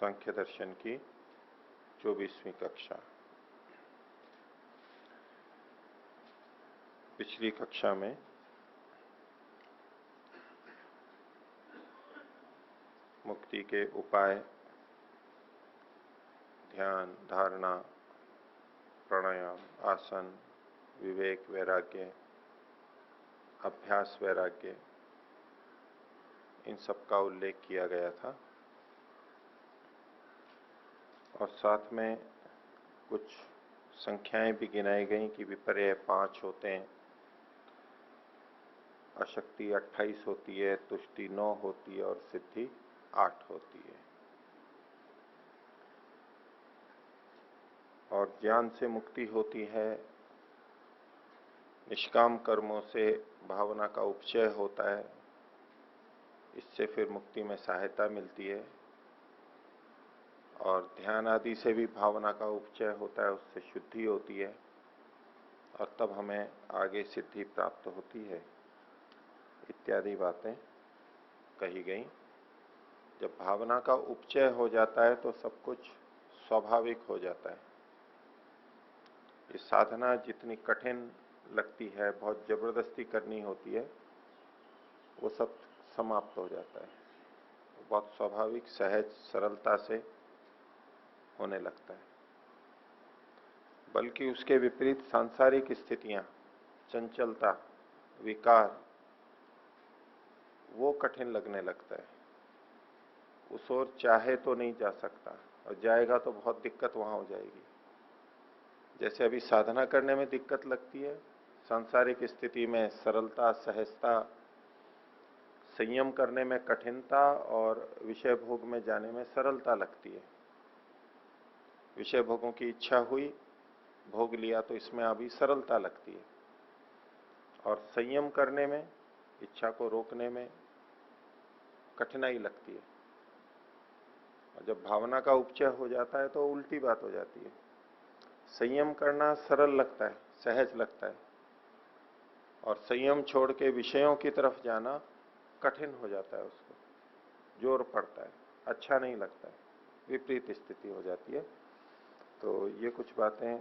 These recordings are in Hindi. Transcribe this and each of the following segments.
सांख्य दर्शन की 24वीं कक्षा। पिछली कक्षा में मुक्ति के उपाय, ध्यान, धारणा, प्राणायाम, आसन, विवेक, वैराग्य, अभ्यास, वैराग्य, इन सब का उल्लेख किया गया था और साथ में कुछ संख्याएं भी गिनाई गई कि विपर्य 5 होते हैं, अशक्ति 28 होती है, तुष्टि 9 होती है और सिद्धि 8 होती है। और ज्ञान से मुक्ति होती है, निष्काम कर्मों से भावना का उपचय होता है, इससे फिर मुक्ति में सहायता मिलती है, और ध्यान आदि से भी भावना का उपचय होता है, उससे शुद्धि होती है और तब हमें आगे सिद्धि प्राप्त होती है, इत्यादि बातें कही गई। जब भावना का उपचय हो जाता है तो सब कुछ स्वाभाविक हो जाता है। ये साधना जितनी कठिन लगती है, बहुत जबरदस्ती करनी होती है, वो सब समाप्त हो जाता है, बहुत स्वाभाविक, सहज, सरलता से होने लगता है। बल्कि उसके विपरीत सांसारिक स्थितियां, चंचलता, विकार, वो कठिन लगने लगता है। उस ओर चाहे तो नहीं जा सकता, और जाएगा तो बहुत दिक्कत वहां हो जाएगी। जैसे अभी साधना करने में दिक्कत लगती है, सांसारिक स्थिति में सरलता, सहजता, संयम करने में कठिनता और विषय भोग में जाने में सरलता लगती है। विषय भोगों की इच्छा हुई, भोग लिया, तो इसमें अभी सरलता लगती है, और संयम करने में, इच्छा को रोकने में कठिनाई लगती है। और जब भावना का उपचय हो जाता है तो उल्टी बात हो जाती है। संयम करना सरल लगता है, सहज लगता है, और संयम छोड़ के विषयों की तरफ जाना कठिन हो जाता है, उसको जोर पड़ता है, अच्छा नहीं लगता है, विपरीत स्थिति हो जाती है। तो ये कुछ बातें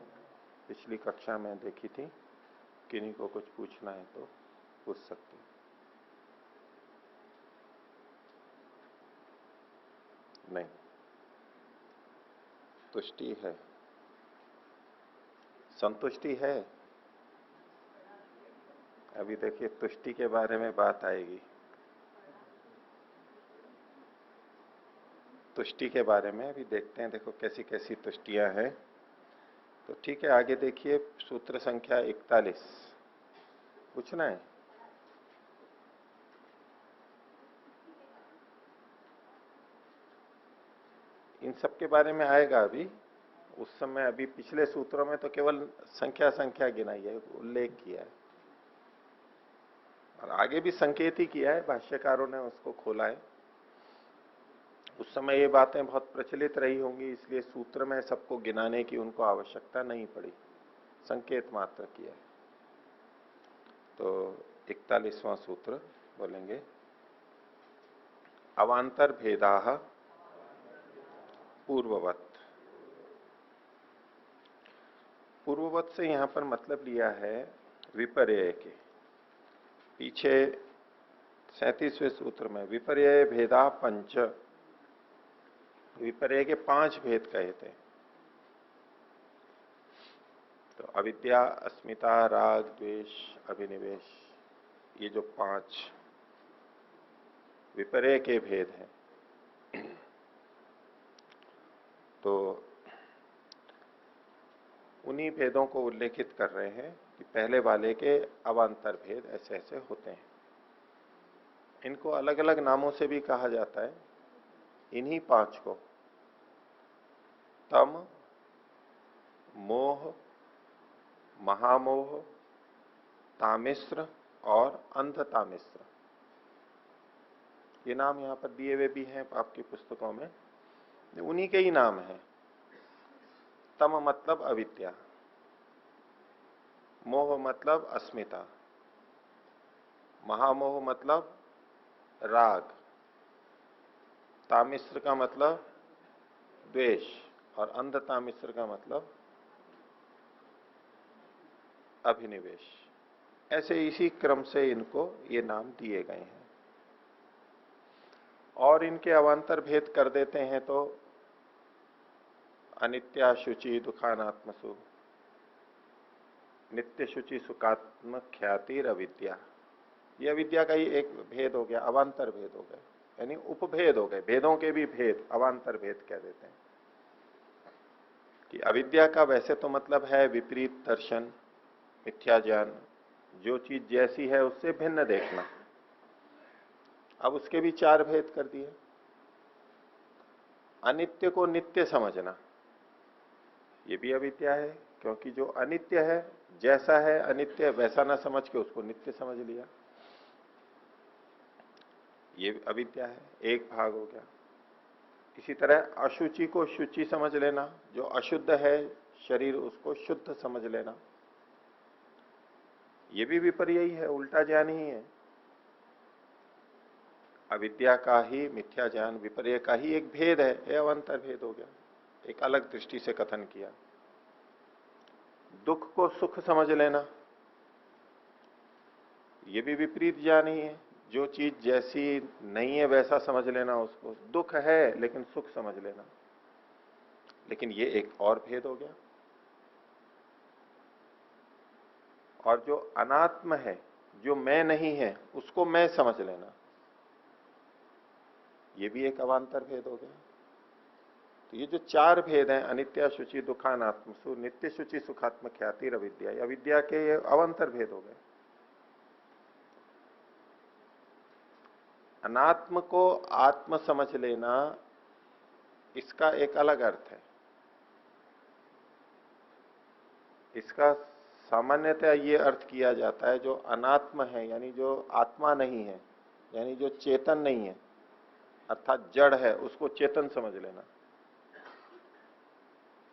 पिछली कक्षा में देखी थी, किन्हीं को कुछ पूछना है तो पूछ सकते हैं। नहीं, तुष्टि है, संतुष्टि है। अभी देखिए तुष्टि के बारे में बात आएगी, तुष्टि के बारे में अभी देखते हैं। देखो कैसी कैसी तुष्टियां हैं। तो ठीक है, आगे देखिए, सूत्र संख्या 41 पूछना है। इन सब के बारे में आएगा अभी, उस समय अभी पिछले सूत्रों में तो केवल संख्या संख्या गिनाई है, उल्लेख किया है, और आगे भी संकेत ही किया है, भाष्यकारों ने उसको खोला है। उस समय ये बातें बहुत प्रचलित रही होंगी, इसलिए सूत्र में सबको गिनाने की उनको आवश्यकता नहीं पड़ी, संकेत मात्र किया है। तो 41वां सूत्र बोलेंगे, अवांतर भेदाः पूर्ववत। पूर्ववत से यहां पर मतलब लिया है विपर्यय के। पीछे 37वें सूत्र में विपर्यय भेदा पंच, विपर्यय के 5 भेद कहे थे। तो अविद्या, अस्मिता, राग, द्वेष, अभिनिवेश, ये जो 5 विपर्यय के भेद हैं, तो उन्हीं भेदों को उल्लेखित कर रहे हैं कि पहले वाले के अवांतर भेद ऐसे ऐसे होते हैं। इनको अलग अलग नामों से भी कहा जाता है। इन्हीं 5 को तम, मोह, महामोह, तामिश्र और अंधतामिश्र, ये नाम यहां पर दिए हुए भी हैं आपकी पुस्तकों में, उन्हीं के ही नाम हैं। तम मतलब अविद्या, मोह मतलब अस्मिता, महामोह मतलब राग, तामिश्र का मतलब द्वेष, और अंधता मिश्र का मतलब अभिनिवेश। ऐसे इसी क्रम से इनको ये नाम दिए गए हैं। और इनके अवान्तर भेद कर देते हैं तो अनित्या शुचि दुखानात्मसु, नित्य शुचि सुखात्म ख्यातिर अविद्या। यह अविद्या का ही एक भेद हो गया, अवान्तर भेद हो गए, यानी उपभेद हो गए, भेदों के भी भेद, अवान्तर भेद कह देते हैं। कि अविद्या का वैसे तो मतलब है विपरीत दर्शन, मिथ्या ज्ञान, जो चीज जैसी है उससे भिन्न देखना। अब उसके भी चार भेद कर दिए। अनित्य को नित्य समझना, ये भी अविद्या है, क्योंकि जो अनित्य है, जैसा है अनित्य, वैसा ना समझ के उसको नित्य समझ लिया, ये अविद्या है, एक भाग हो गया। इसी तरह अशुचि को शुचि समझ लेना, जो अशुद्ध है शरीर उसको शुद्ध समझ लेना, ये भी विपर्य ही है, उल्टा ज्ञान ही है। अविद्या का ही, मिथ्या ज्ञान विपर्य का ही एक भेद है, यह अवंतर भेद हो गया, एक अलग दृष्टि से कथन किया। दुख को सुख समझ लेना, ये भी विपरीत ज्ञान ही है, जो चीज जैसी नहीं है वैसा समझ लेना उसको, दुख है लेकिन सुख समझ लेना, लेकिन ये एक और भेद हो गया। और जो अनात्म है, जो मैं नहीं है, उसको मैं समझ लेना, ये भी एक अवान्तर भेद हो गया। तो ये जो चार भेद हैं, अनित्य शुचि दुखानात्मसु, नित्य शुचि सुखात्म ख्यातिर अविद्या, अविद्या के ये अवान्तर भेद हो गए। अनात्म को आत्म समझ लेना, इसका एक अलग अर्थ है। इसका सामान्यतः ये अर्थ किया जाता है, जो अनात्म है यानी जो आत्मा नहीं है, यानी जो चेतन नहीं है, अर्थात जड़ है, उसको चेतन समझ लेना।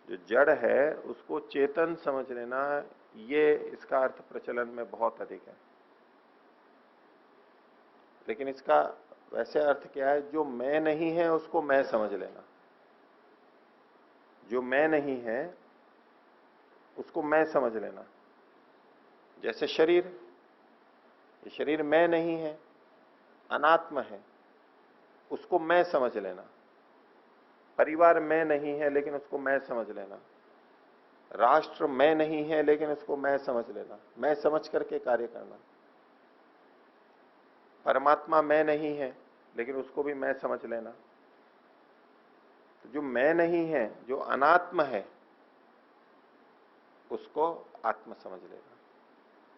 जो जड़ है उसको चेतन समझ लेना, ये इसका अर्थ प्रचलन में बहुत अधिक है। लेकिन इसका वैसे अर्थ क्या है, जो मैं नहीं है उसको मैं समझ लेना, जो मैं नहीं है उसको मैं समझ लेना। जैसे शरीर, ये शरीर मैं नहीं है, अनात्म है, उसको मैं समझ लेना। परिवार मैं नहीं है लेकिन उसको मैं समझ लेना। राष्ट्र मैं नहीं है लेकिन उसको मैं समझ लेना, मैं समझ करके कार्य करना। परमात्मा मैं नहीं है लेकिन उसको भी मैं समझ लेना। तो जो मैं नहीं है, जो अनात्म है, उसको आत्म समझ लेना।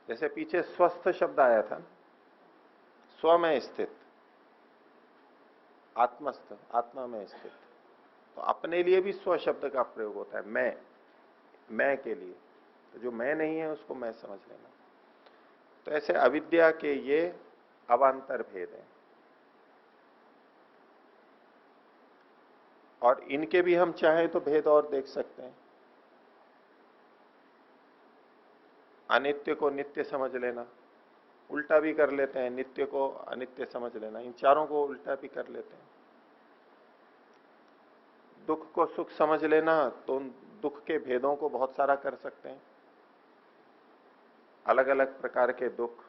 जैसे पीछे स्वस्थ शब्द आया था, स्व में स्थित, आत्मस्थ, आत्मा में स्थित, तो अपने लिए भी स्व शब्द का प्रयोग होता है, मैं के लिए। तो जो मैं नहीं है उसको मैं समझ लेना। तो ऐसे अविद्या के ये अवान्तर भेद हैं, और इनके भी हम चाहें तो भेद और देख सकते हैं। अनित्य को नित्य समझ लेना, उल्टा भी कर लेते हैं, नित्य को अनित्य समझ लेना, इन चारों को उल्टा भी कर लेते हैं। दुख को सुख समझ लेना, तो उन दुख के भेदों को बहुत सारा कर सकते हैं, अलग अलग प्रकार के दुख,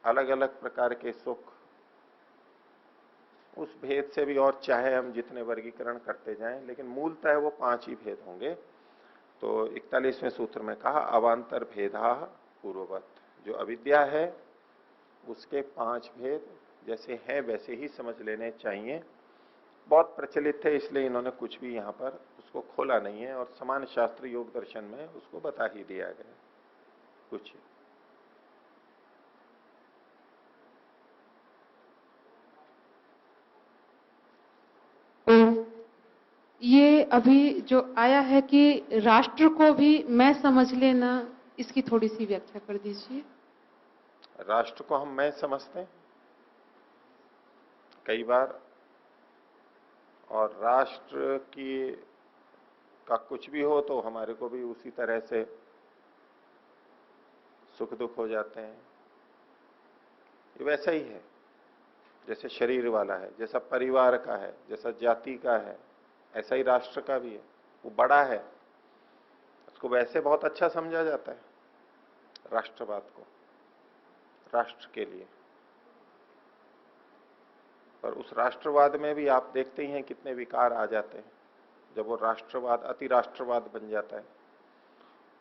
अलग अलग प्रकार के सुख, उस भेद से भी और चाहे हम जितने वर्गीकरण करते जाएं, लेकिन मूलतः वो पांच ही भेद होंगे। तो 41वें सूत्र में कहा अवान्तर भेदा पूर्ववत, जो अविद्या है उसके पांच भेद जैसे हैं वैसे ही समझ लेने चाहिए। बहुत प्रचलित थे, इसलिए इन्होंने कुछ भी यहां पर उसको खोला नहीं है, और समान शास्त्र योग दर्शन में उसको बता ही दिया गया कुछ। ये अभी जो आया है कि राष्ट्र को भी मैं समझ लेना, इसकी थोड़ी सी व्याख्या कर दीजिए। राष्ट्र को हम मैं समझते हैं कई बार, और राष्ट्र की का कुछ भी हो तो हमारे को भी उसी तरह से सुख दुख हो जाते हैं, ये वैसा ही है। जैसे शरीर वाला है, जैसा परिवार का है, जैसा जाति का है, ऐसा ही राष्ट्र का भी है। वो बड़ा है, उसको वैसे बहुत अच्छा समझा जाता है राष्ट्रवाद को, राष्ट्र के लिए। पर उस राष्ट्रवाद में भी आप देखते ही हैं कितने विकार आ जाते हैं। जब वो राष्ट्रवाद अति राष्ट्रवाद बन जाता है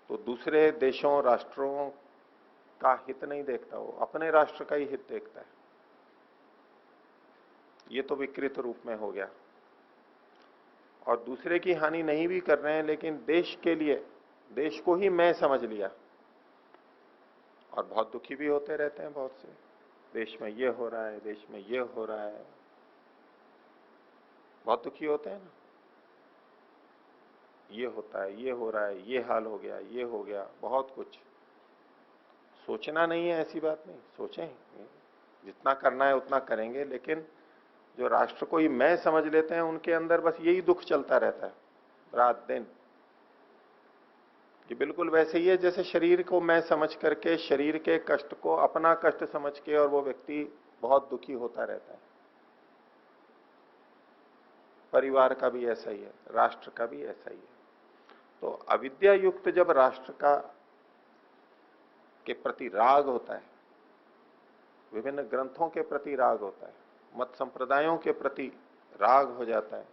तो दूसरे देशों राष्ट्रों का हित नहीं देखता, वो अपने राष्ट्र का ही हित देखता है। ये तो विकृत रूप में हो गया। और दूसरे की हानि नहीं भी कर रहे हैं, लेकिन देश के लिए, देश को ही मैं समझ लिया। और बहुत दुखी भी होते रहते हैं बहुत से, देश में ये हो रहा है, देश में ये हो रहा है, बहुत दुखी होते हैं ना। ये होता है, ये हो रहा है, ये हाल हो गया, ये हो गया, बहुत कुछ। सोचना नहीं है, ऐसी बात नहीं, सोचें, जितना करना है उतना करेंगे, लेकिन जो राष्ट्र को ही मैं समझ लेते हैं उनके अंदर बस यही दुख चलता रहता है रात दिन। ये बिल्कुल वैसे ही है जैसे शरीर को मैं समझ करके शरीर के कष्ट को अपना कष्ट समझ के और वो व्यक्ति बहुत दुखी होता रहता है। परिवार का भी ऐसा ही है, राष्ट्र का भी ऐसा ही है। तो अविद्या युक्त जब राष्ट्र का के प्रति राग होता है, विभिन्न ग्रंथों के प्रति राग होता है, मत संप्रदायों के प्रति राग हो जाता है,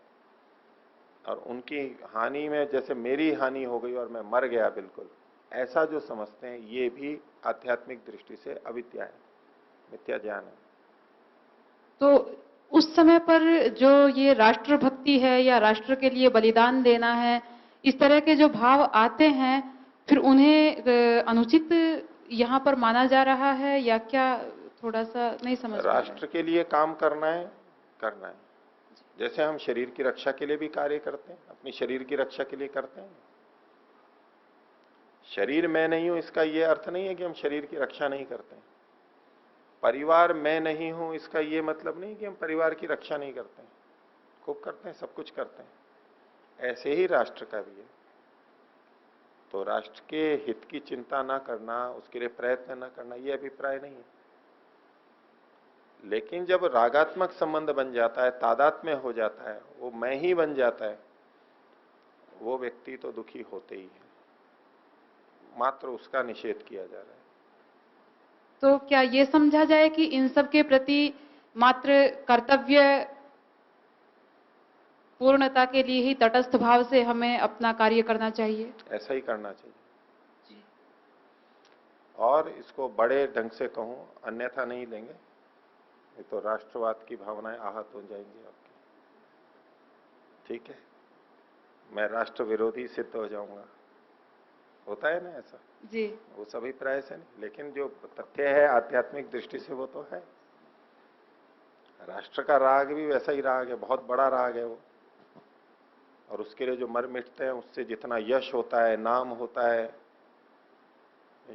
और उनकी हानि में जैसे मेरी हानि हो गई और मैं मर गया बिल्कुल, ऐसा जो समझते हैं, ये भी आध्यात्मिक दृष्टि से अविद्या है, मिथ्या ज्ञान है। तो उस समय पर जो ये राष्ट्रभक्ति है या राष्ट्र के लिए बलिदान देना है, इस तरह के जो भाव आते हैं, फिर उन्हें अनुचित यहाँ पर माना जा रहा है या क्या? थोड़ा सा नहीं समझ पा रहे हैं। राष्ट्र के लिए काम करना है, करना है। जैसे हम शरीर की रक्षा के लिए भी कार्य करते हैं, अपनी शरीर की रक्षा के लिए करते हैं। शरीर मैं नहीं हूं इसका यह अर्थ नहीं है कि हम शरीर की रक्षा नहीं करते हैं। परिवार मैं नहीं हूं इसका यह मतलब नहीं कि हम परिवार की रक्षा नहीं करते हैं, खूब करते हैं, सब कुछ करते हैं। ऐसे ही राष्ट्र का भी है। तो राष्ट्र के हित की चिंता ना करना, उसके लिए प्रयत्न ना करना, यह अभिप्राय नहीं है। लेकिन जब रागात्मक संबंध बन जाता है, तादात्म्य हो जाता है, वो मैं ही बन जाता है, वो व्यक्ति तो दुखी होते ही है। मात्र उसका निषेध किया जा रहा है। तो क्या ये समझा जाए कि इन सब के प्रति मात्र कर्तव्य पूर्णता के लिए ही तटस्थ भाव से हमें अपना कार्य करना चाहिए? ऐसा ही करना चाहिए। जी। और इसको बड़े ढंग से कहूं, अन्यथा नहीं लेंगे, ये तो राष्ट्रवाद की भावनाएं आहत हो जाएंगी आपकी। ठीक है, मैं राष्ट्र विरोधी सिद्ध हो जाऊंगा, होता है ना ऐसा। जी। वो सभी प्राय से नहीं, लेकिन जो तथ्य है आध्यात्मिक दृष्टि से वो तो है। राष्ट्र का राग भी वैसा ही राग है, बहुत बड़ा राग है वो। और उसके लिए जो मर मिटते हैं, उससे जितना यश होता है, नाम होता है,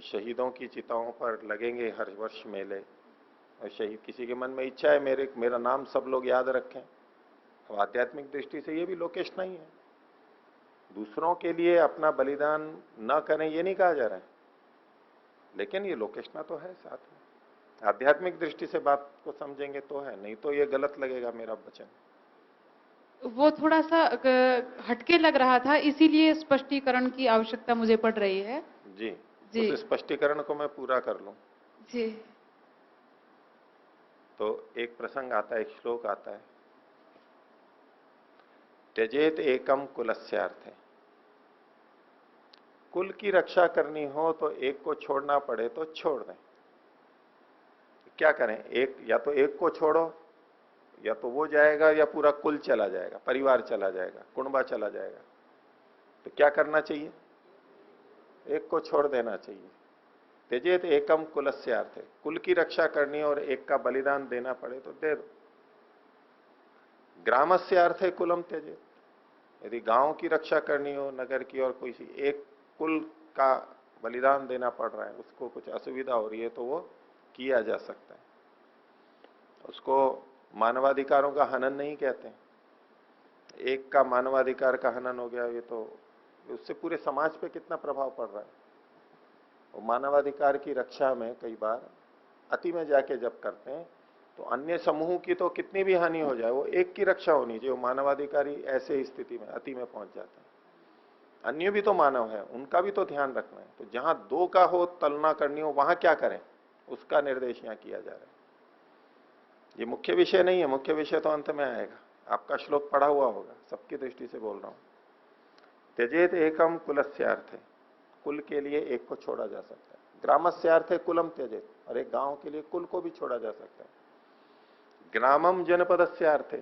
शहीदों की चिताओं पर लगेंगे हर वर्ष मेले, और शहीद किसी के मन में इच्छा है मेरा नाम सब लोग याद रखें। अब आध्यात्मिक दृष्टि से ये भी लोकेश नहीं है। दूसरों के लिए अपना बलिदान न करें ये नहीं कहा जा रहा है, लेकिन ये लोकेशना तो है साथ में। आध्यात्मिक दृष्टि से बात को समझेंगे तो है, नहीं तो ये गलत लगेगा मेरा वचन। वो थोड़ा सा हटके लग रहा था, इसीलिए स्पष्टीकरण की आवश्यकता मुझे पड़ रही है। जी, जी। उस स्पष्टीकरण को मैं पूरा कर लूं जी। तो एक प्रसंग आता है, एक श्लोक आता है, त्यजेत एकम कुलस्यार्थे। कुल की रक्षा करनी हो तो एक को छोड़ना पड़े तो छोड़ दें। क्या करें, एक या तो एक को छोड़ो, या तो वो जाएगा या पूरा कुल चला जाएगा, परिवार चला जाएगा, कुणबा चला जाएगा। तो क्या करना चाहिए? एक को छोड़ देना चाहिए। त्यजेत एकम कुलस्यार्थे, कुल की रक्षा करनी और एक का बलिदान देना पड़े तो दे दो। ग्रामस्य अर्थे कुलम त्यजेत, यदि गांव की रक्षा करनी हो, नगर की, और कोई एक कुल का बलिदान देना पड़ रहा है, उसको कुछ असुविधा हो रही है, तो वो किया जा सकता है। उसको मानवाधिकारों का हनन नहीं कहते। एक का मानवाधिकार का हनन हो गया, ये तो उससे पूरे समाज पे कितना प्रभाव पड़ रहा है। वो मानवाधिकार की रक्षा में कई बार अति में जाके जब करते हैं तो अन्य समूह की तो कितनी भी हानि हो जाए, वो एक की रक्षा होनी चाहिए। वो मानवाधिकारी ऐसे ही स्थिति में अति में पहुंच जाता है। अन्य भी तो मानव है, उनका भी तो ध्यान रखना है। तो जहां दो का हो, तलना करनी हो, वहां क्या करें, उसका निर्देश यहां किया जा रहा है। ये मुख्य विषय नहीं है, मुख्य विषय तो अंत में आएगा। आपका श्लोक पढ़ा हुआ होगा, सबकी दृष्टि से बोल रहा हूं। त्यजेत एकम कुलस्यार्थे, कुल के लिए एक को छोड़ा जा सकता है। ग्रामस्यार्थे कुलम त्यजेत, और एक गांव के लिए कुल को भी छोड़ा जा सकता है। ग्रामम जनपदस्यार्थे,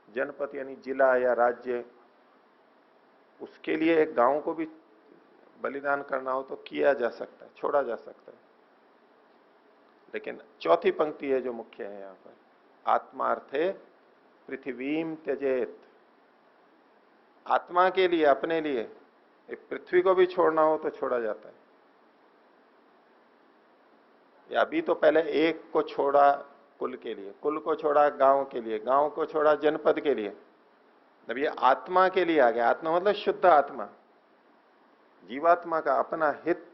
जनपद यानी जिला या राज्य, उसके लिए एक गांव को भी बलिदान करना हो तो किया जा सकता है, छोड़ा जा सकता है। लेकिन चौथी पंक्ति है जो मुख्य है यहां पर, आत्मार्थे पृथ्वीम त्यजेत। आत्मा के लिए, अपने लिए पृथ्वी को भी छोड़ना हो तो छोड़ा जाता है। या अभी तो पहले एक को छोड़ा कुल के लिए, कुल को छोड़ा गांव के लिए, गांव को छोड़ा जनपद के लिए, अब ये आत्मा के लिए आ गया। आत्मा मतलब शुद्ध आत्मा, जीवात्मा का अपना हित।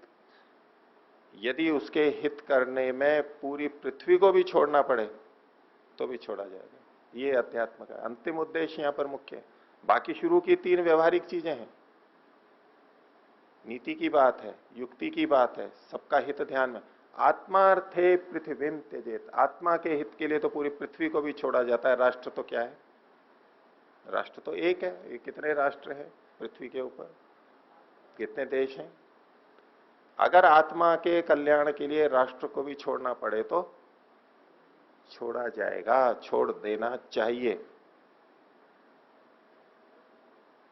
यदि उसके हित करने में पूरी पृथ्वी को भी छोड़ना पड़े तो भी छोड़ा जाएगा। ये अध्यात्म का अंतिम उद्देश्य यहां पर मुख्य है। बाकी शुरू की तीन व्यवहारिक चीजें हैं, नीति की बात है, युक्ति की बात है, सबका हित ध्यान में। आत्मार्थे पृथ्वीम त्यजेत, आत्मा के हित के लिए तो पूरी पृथ्वी को भी छोड़ा जाता है। राष्ट्र तो क्या है, राष्ट्र तो एक है। ये कितने राष्ट्र हैं पृथ्वी के ऊपर, कितने देश हैं। अगर आत्मा के कल्याण के लिए राष्ट्र को भी छोड़ना पड़े तो छोड़ा जाएगा, छोड़ देना चाहिए।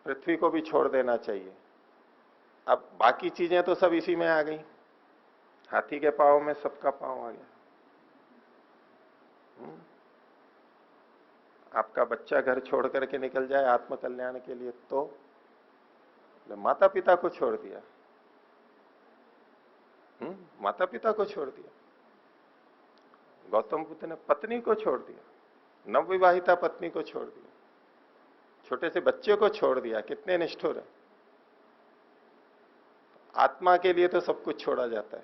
पृथ्वी को भी छोड़ देना चाहिए। अब बाकी चीजें तो सब इसी में आ गई। हाथी के पांव में सबका पांव आ गया। आपका बच्चा घर छोड़ करके निकल जाए आत्म कल्याण के लिए तो माता पिता को छोड़ दिया, माता पिता को छोड़ दिया। गौतम बुद्ध ने पत्नी को छोड़ दिया, नवविवाहिता पत्नी को छोड़ दिया, छोटे से बच्चे को छोड़ दिया। कितने निष्ठुर है। आत्मा के लिए तो सब कुछ छोड़ा जाता है,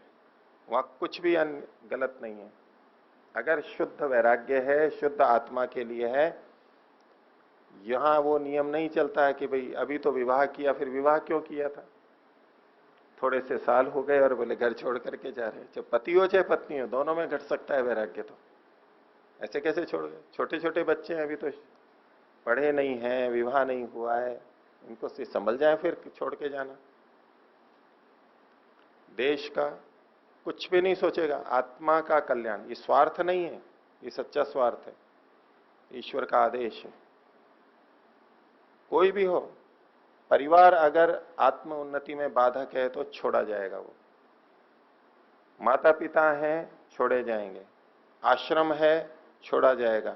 वहां कुछ भी गलत नहीं है। अगर शुद्ध वैराग्य है, शुद्ध आत्मा के लिए है, यहां वो नियम नहीं चलता है कि भाई अभी तो विवाह किया, फिर विवाह क्यों किया था, थोड़े से साल हो गए और बोले घर छोड़ करके जा रहे हैं। चाहे पति हो चाहे पत्नी हो, दोनों में घट सकता है वैराग्य। तो ऐसे कैसे छोड़ गए। छोटे छोटे बच्चे हैं, अभी तो पढ़े नहीं हैं, विवाह नहीं हुआ है, इनको से संभल जाए फिर छोड़ के जाना। देश का कुछ भी नहीं सोचेगा, आत्मा का कल्याण। ये स्वार्थ नहीं है, ये सच्चा स्वार्थ है, ईश्वर का आदेश है। कोई भी हो, परिवार अगर आत्म उन्नति में बाधक है तो छोड़ा जाएगा। वो माता पिता हैं छोड़े जाएंगे, आश्रम है छोड़ा जाएगा,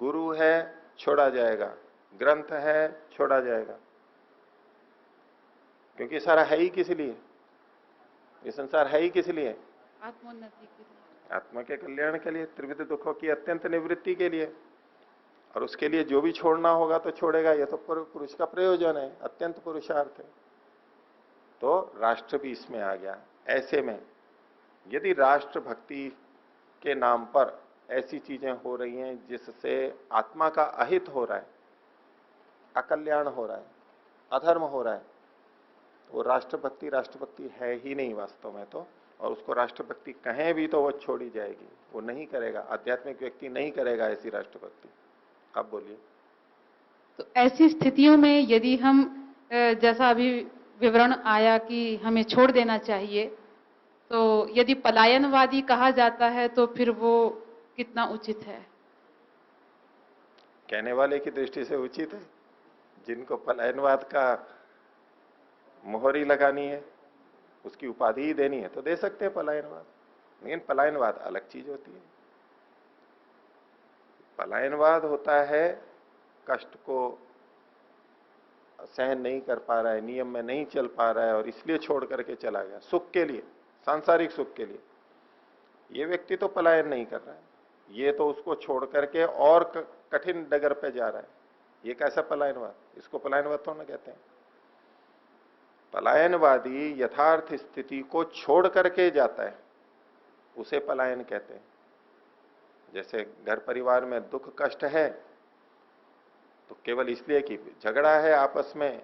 गुरु है छोड़ा जाएगा, ग्रंथ है छोड़ा जाएगा। क्योंकि सारा है ही किस लिए, ये संसार है ही किस लिए, आत्मोन्नति के लिए, आत्मा के कल्याण के लिए, त्रिविध दुखों की अत्यंत निवृत्ति के लिए। और उसके लिए जो भी छोड़ना होगा तो छोड़ेगा। ये तो पुरुष का प्रयोजन है, अत्यंत पुरुषार्थ है। तो राष्ट्र भी इसमें आ गया। ऐसे में यदि राष्ट्र भक्ति के नाम पर ऐसी चीजें हो रही हैं जिससे आत्मा का अहित हो रहा है, अकल्याण हो रहा है, अधर्म हो रहा है, वो राष्ट्रभक्ति है ही नहीं वास्तव में तो। और उसको राष्ट्रभक्ति कहें भी तो वो छोड़ी जाएगी, वो नहीं करेगा। आध्यात्मिक व्यक्ति नहीं करेगा ऐसी राष्ट्रभक्ति। आप बोलिए। तो ऐसी स्थितियों में यदि हम जैसा अभी विवरण आया कि हमें छोड़ देना चाहिए, तो यदि पलायनवादी कहा जाता है तो फिर वो कितना उचित है। कहने वाले की दृष्टि से उचित है। जिनको पलायनवाद का मोहरी लगानी है, उसकी उपाधि ही देनी है तो दे सकते हैं पलायनवाद। लेकिन पलायनवाद अलग चीज होती है। पलायनवाद होता है कष्ट को सहन नहीं कर पा रहा है, नियम में नहीं चल पा रहा है और इसलिए छोड़ करके चला गया सुख के लिए, सांसारिक सुख के लिए। ये व्यक्ति तो पलायन नहीं कर रहा है, ये तो उसको छोड़ करके और कठिन डगर पे जा रहा है। ये कैसा पलायनवाद, इसको पलायनवाद तो ना कहते हैं। पलायनवादी यथार्थ स्थिति को छोड़ करके जाता है, उसे पलायन कहते हैं। जैसे घर परिवार में दुख कष्ट है तो केवल इसलिए कि झगड़ा है आपस में,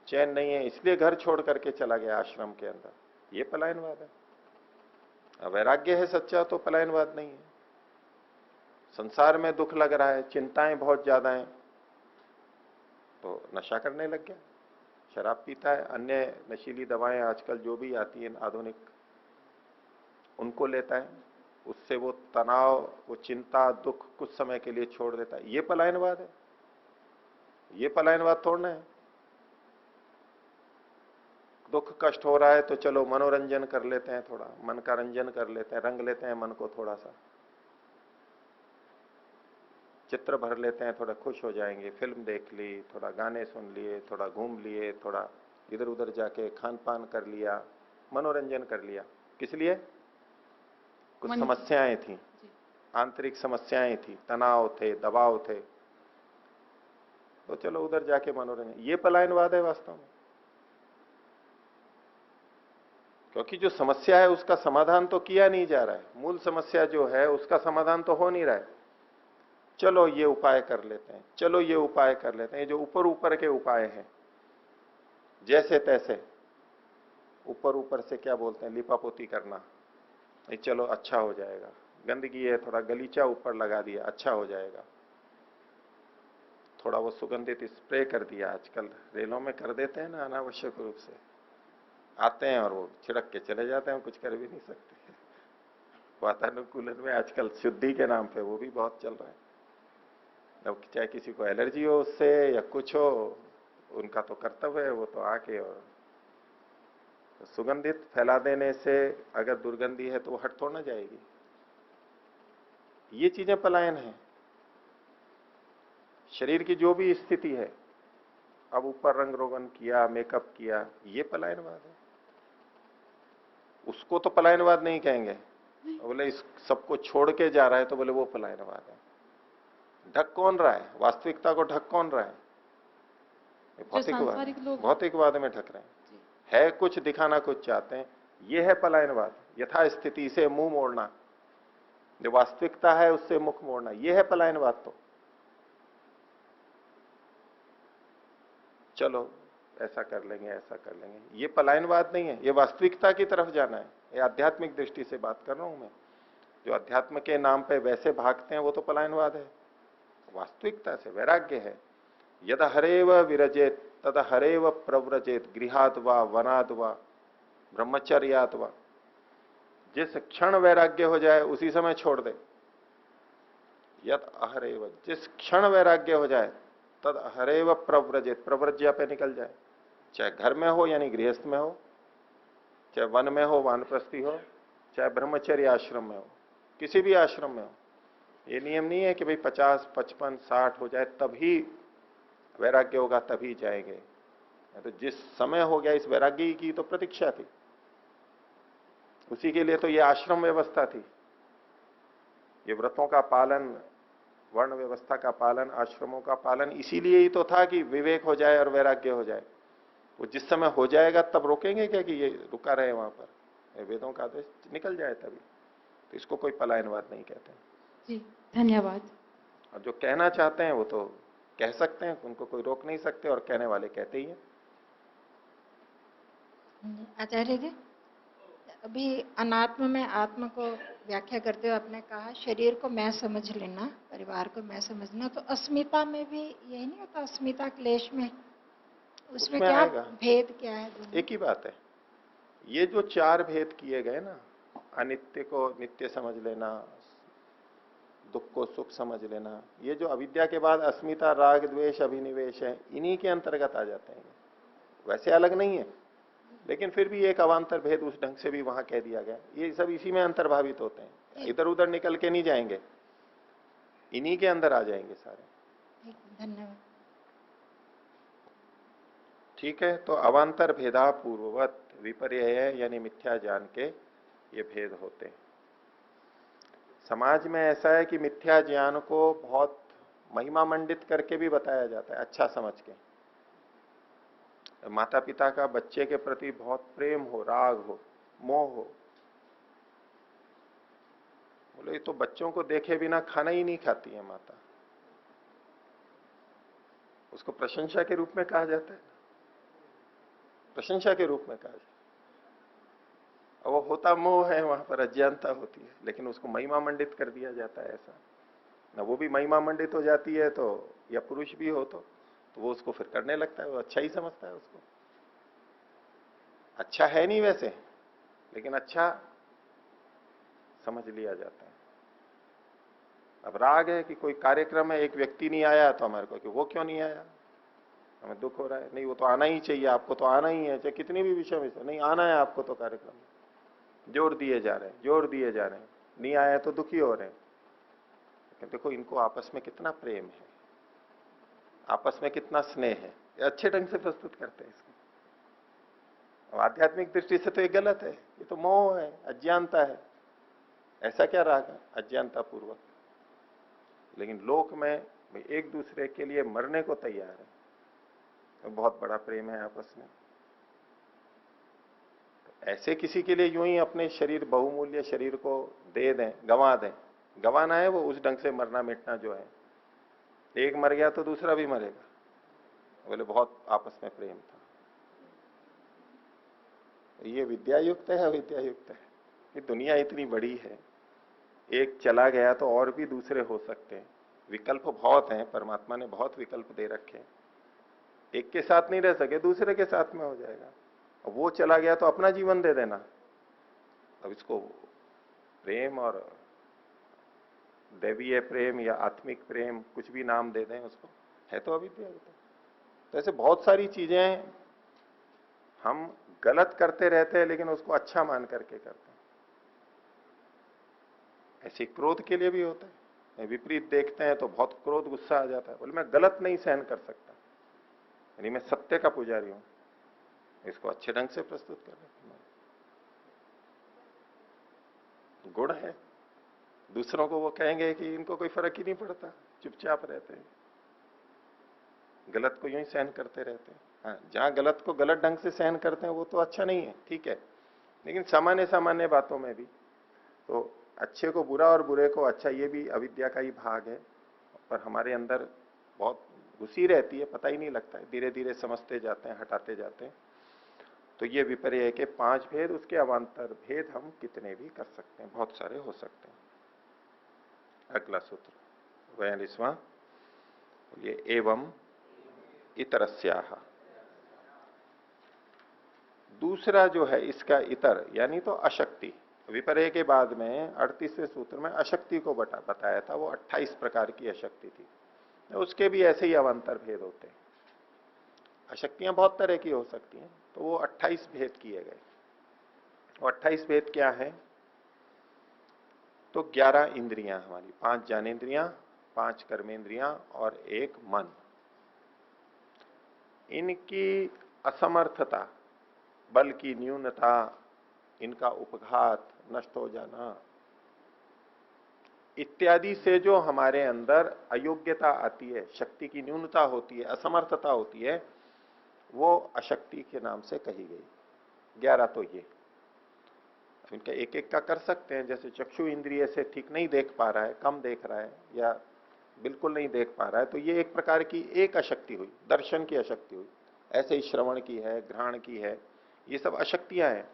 चैन नहीं है, इसलिए घर छोड़ करके चला गया आश्रम के अंदर, ये पलायनवाद है। वैराग्य है सच्चा तो पलायनवाद नहीं है। संसार में दुख लग रहा है, चिंताएं बहुत ज्यादा हैं, तो नशा करने लग गया, शराब पीता है, अन्य नशीली दवाएं आजकल जो भी आती हैं आधुनिक, उनको लेता है, उससे वो तनाव, वो चिंता, दुख कुछ समय के लिए छोड़ देता है। ये पलायनवाद है? ये पलायनवाद तोड़ना है। दुख कष्ट हो रहा है तो चलो मनोरंजन कर लेते हैं, थोड़ा मन का रंजन कर लेते हैं, रंग लेते हैं मन को, थोड़ा सा चित्र भर लेते हैं, थोड़ा खुश हो जाएंगे, फिल्म देख ली, थोड़ा गाने सुन लिए, थोड़ा घूम लिए, थोड़ा इधर उधर जाके खान पान कर लिया, मनोरंजन कर लिया। किस लिए? कुछ समस्याएं थी, आंतरिक समस्याएं थी, तनाव थे, दबाव थे, तो चलो उधर जाके मनोरंजन। ये पलायनवाद है वास्तव में, क्योंकि जो समस्या है उसका समाधान तो किया नहीं जा रहा है, मूल समस्या जो है उसका समाधान तो हो नहीं रहा है। चलो ये उपाय कर लेते हैं, चलो ये उपाय कर लेते हैं, ये जो ऊपर ऊपर के उपाय हैं, जैसे तैसे ऊपर ऊपर से क्या बोलते हैं, लिपापोती करना, ये चलो अच्छा हो जाएगा, गंदगी है थोड़ा गलीचा ऊपर लगा दिया अच्छा हो जाएगा, थोड़ा वो सुगंधित स्प्रे कर दिया, आजकल रेलों में कर देते हैं ना अनावश्यक रूप से, आते हैं और वो छिड़क के चले जाते हैं, कुछ कर भी नहीं सकते। वातानुकूलन में आजकल शुद्धि के नाम पे वो भी बहुत चल रहा है। अब चाहे किसी को एलर्जी हो उससे या कुछ हो, उनका तो कर्तव्य है वो तो आके, और तो सुगंधित फैला देने से अगर दुर्गंधी है तो वो हट थोड़ा ना जाएगी। ये चीजें पलायन है। शरीर की जो भी स्थिति है, अब ऊपर रंग रोगन किया, मेकअप किया, ये पलायनवाद है। उसको तो पलायनवाद नहीं कहेंगे, बोले इस सबको छोड़ के जा रहा है तो बोले वो पलायनवाद है। ढक कौन रहा है? वास्तविकता को ढक कौन रहा है? भौतिकवाद में ढक रहे हैं। है कुछ दिखाना कुछ चाहते हैं, ये है पलायनवाद। यथा स्थिति से मुंह मोड़ना, जो वास्तविकता है उससे मुख मोड़ना, ये है पलायनवाद। तो चलो ऐसा कर लेंगे, ऐसा कर लेंगे, ये पलायनवाद नहीं है, ये वास्तविकता की तरफ जाना है। ये आध्यात्मिक दृष्टि से बात कर रहा हूं मैं। जो अध्यात्म के नाम पे वैसे भागते हैं वो तो पलायनवाद है। वास्तविकता से वैराग्य है। यद हरेव विरजेत तद हरेव प्रव्रजेत, गृहात वा वनाद वा ब्रह्मचर्यात वा। जिस क्षण वैराग्य हो जाए उसी समय छोड़ दे। यद अहरेव, जिस क्षण वैराग्य हो जाए तद हरेव प्रव्रजेत, प्रव्रज्या पे निकल जाए, चाहे घर में हो यानी गृहस्थ में हो, चाहे वन में हो वानप्रस्थी हो, चाहे ब्रह्मचर्य आश्रम में हो, किसी भी आश्रम में हो। ये नियम नहीं है कि भाई 50, 55, 60 हो जाए तभी वैराग्य होगा तभी जाएंगे। तो जिस समय हो गया, इस वैराग्य की तो प्रतीक्षा थी, उसी के लिए तो ये आश्रम व्यवस्था थी। ये व्रतों का पालन, वर्ण व्यवस्था का पालन, आश्रमों का पालन इसीलिए ही तो था कि विवेक हो जाए और वैराग्य हो जाए। वो जिस समय हो जाएगा तब रोकेंगे क्या कि ये रुका रहे वहां पर? वेदों का आदेश निकल जाए तभी। तो इसको कोई पलायनवाद नहीं कहते। जी धन्यवाद। और जो कहना चाहते हैं वो तो कह सकते हैं, उनको कोई रोक नहीं सकते, और कहने वाले कहते ही हैं। आचार्य जी, अभी अनात्म में आत्मा को व्याख्या करते हुए आपने कहा शरीर को मैं समझ लेना, परिवार को मैं समझना, तो अस्मिता में भी यही नहीं होता? अस्मिता क्लेश में उसमें क्या आएगा। भेद क्या है दोनों? एक ही बात है। ये जो 4 भेद किए गए ना, अनित्य को नित्य समझ लेना, दुख को सुख समझ लेना, ये जो अविद्या के बाद अस्मिता, राग, द्वेष, अभिनिवेश है, इन्हीं के अंतर्गत आ जाते हैं। वैसे अलग नहीं है, लेकिन फिर भी एक अवान्तर भेद उस ढंग से भी वहां कह दिया गया। ये सब इसी में अंतर्भावित होते हैं, इधर उधर निकल के नहीं जाएंगे, इन्हीं के अंदर आ जाएंगे सारे। धन्यवाद। ठीक है, तो अवान्तर भेदा पूर्ववत विपर्यय यानी मिथ्या ज्ञान के ये भेद होते हैं। समाज में ऐसा है कि मिथ्या ज्ञान को बहुत महिमा मंडित करके भी बताया जाता है, अच्छा समझ के। माता पिता का बच्चे के प्रति बहुत प्रेम हो, राग हो, मोह हो, बोले ये तो बच्चों को देखे बिना खाना ही नहीं खाती है माता। उसको प्रशंसा के रूप में कहा जाता है, प्रशंसा के रूप में कहा जाता है। और वो होता मोह है, वहां पर अज्ञानता होती है, लेकिन उसको महिमा मंडित कर दिया जाता है ऐसा ना। वो भी महिमा मंडित हो जाती है तो, या पुरुष भी हो तो वो उसको फिर करने लगता है, वो अच्छा ही समझता है उसको। अच्छा है नहीं वैसे, लेकिन अच्छा समझ लिया जाता है। अब राग है कि कोई कार्यक्रम है, एक व्यक्ति नहीं आया तो हमारे को कि वो क्यों नहीं आया, हमें दुख हो रहा है। नहीं वो तो आना ही चाहिए, आपको तो आना ही है, चाहे कितनी भी विषय में से नहीं आना है आपको तो कार्यक्रम में। जोर दिए जा रहे हैं, जोर दिए जा रहे हैं, नहीं आया तो दुखी हो रहे हैं। लेकिन देखो इनको आपस में कितना प्रेम है, आपस में कितना स्नेह है, ये अच्छे ढंग से प्रस्तुत करते हैं इसको। अब आध्यात्मिक दृष्टि से तो ये गलत है, ये तो मोह है, अज्ञानता है। ऐसा क्या राग है, अज्ञानता पूर्वक। लेकिन लोक में भाई एक दूसरे के लिए मरने को तैयार है, तो बहुत बड़ा प्रेम है आपस में। तो ऐसे किसी के लिए यूं ही अपने शरीर, बहुमूल्य शरीर को दे दें, गंवा दें, गंवाना है वो उस ढंग से मरना मिटना जो है। एक मर गया तो दूसरा भी मरेगा, बोले बहुत आपस में प्रेम था। ये विद्या युक्त है, अविद्या युक्त है। ये दुनिया इतनी बड़ी है, एक चला गया तो और भी दूसरे हो सकते हैं, विकल्प बहुत हैं, परमात्मा ने बहुत विकल्प दे रखे हैं। एक के साथ नहीं रह सके, दूसरे के साथ में हो जाएगा। अब वो चला गया तो अपना जीवन दे देना। अब इसको प्रेम और दैवीय प्रेम या आत्मिक प्रेम कुछ भी नाम दे दें उसको, है तो अविद्या। तो ऐसे बहुत सारी चीजें हम गलत करते रहते हैं, लेकिन उसको अच्छा मान करके करते हैं। ऐसे क्रोध के लिए भी होता है, विपरीत देखते हैं तो बहुत क्रोध, गुस्सा आ जाता है, बोले मैं गलत नहीं सहन कर सकता, यानी मैं सत्य का पुजारी हूं। इसको अच्छे ढंग से प्रस्तुत कर रहे हैं। गुण है, दूसरों को वो कहेंगे कि इनको कोई फर्क ही नहीं पड़ता, चुपचाप रहते हैं, गलत को यूं ही सहन करते रहते हैं। हाँ, जहां गलत को गलत ढंग से सहन करते हैं वो तो अच्छा नहीं है, ठीक है, लेकिन सामान्य सामान्य बातों में भी तो अच्छे को बुरा और बुरे को अच्छा, ये भी अविद्या का ही भाग है। पर हमारे अंदर बहुत घुसी रहती है, पता ही नहीं लगता है, धीरे धीरे समझते जाते हैं, हटाते जाते हैं। तो ये विपर्य के 5 भेद, उसके अवान्तर भेद हम कितने भी कर सकते हैं, बहुत सारे हो सकते हैं। अगला सूत्र 42वां, बोलिए एवं इतरस्याह। दूसरा जो है इसका इतर यानी तो अशक्ति। विपर्य के बाद में 38वें सूत्र में अशक्ति को बताया था, वो 28 प्रकार की अशक्ति थी। उसके भी ऐसे ही अवान्तर भेद होते हैं। अशक्तियां बहुत तरह की हो सकती हैं, तो वो 28 भेद किए गए। वो 28 भेद क्या है, तो 11 इंद्रियां हमारी, 5 ज्ञानेन्द्रियां, 5 कर्मेंद्रियां और 1 मन, इनकी असमर्थता, बल की न्यूनता, इनका उपघात, नष्ट हो जाना इत्यादि से जो हमारे अंदर अयोग्यता आती है, शक्ति की न्यूनता होती है, असमर्थता होती है, वो अशक्ति के नाम से कही गई। 11 तो ये, इनका एक एक का कर सकते हैं। जैसे चक्षु इंद्रिय से ठीक नहीं देख पा रहा है, कम देख रहा है या बिल्कुल नहीं देख पा रहा है, तो ये एक प्रकार की एक अशक्ति हुई, दर्शन की अशक्ति हुई। ऐसे ही श्रवण की है, घ्राण की है, ये सब अशक्तियां हैं।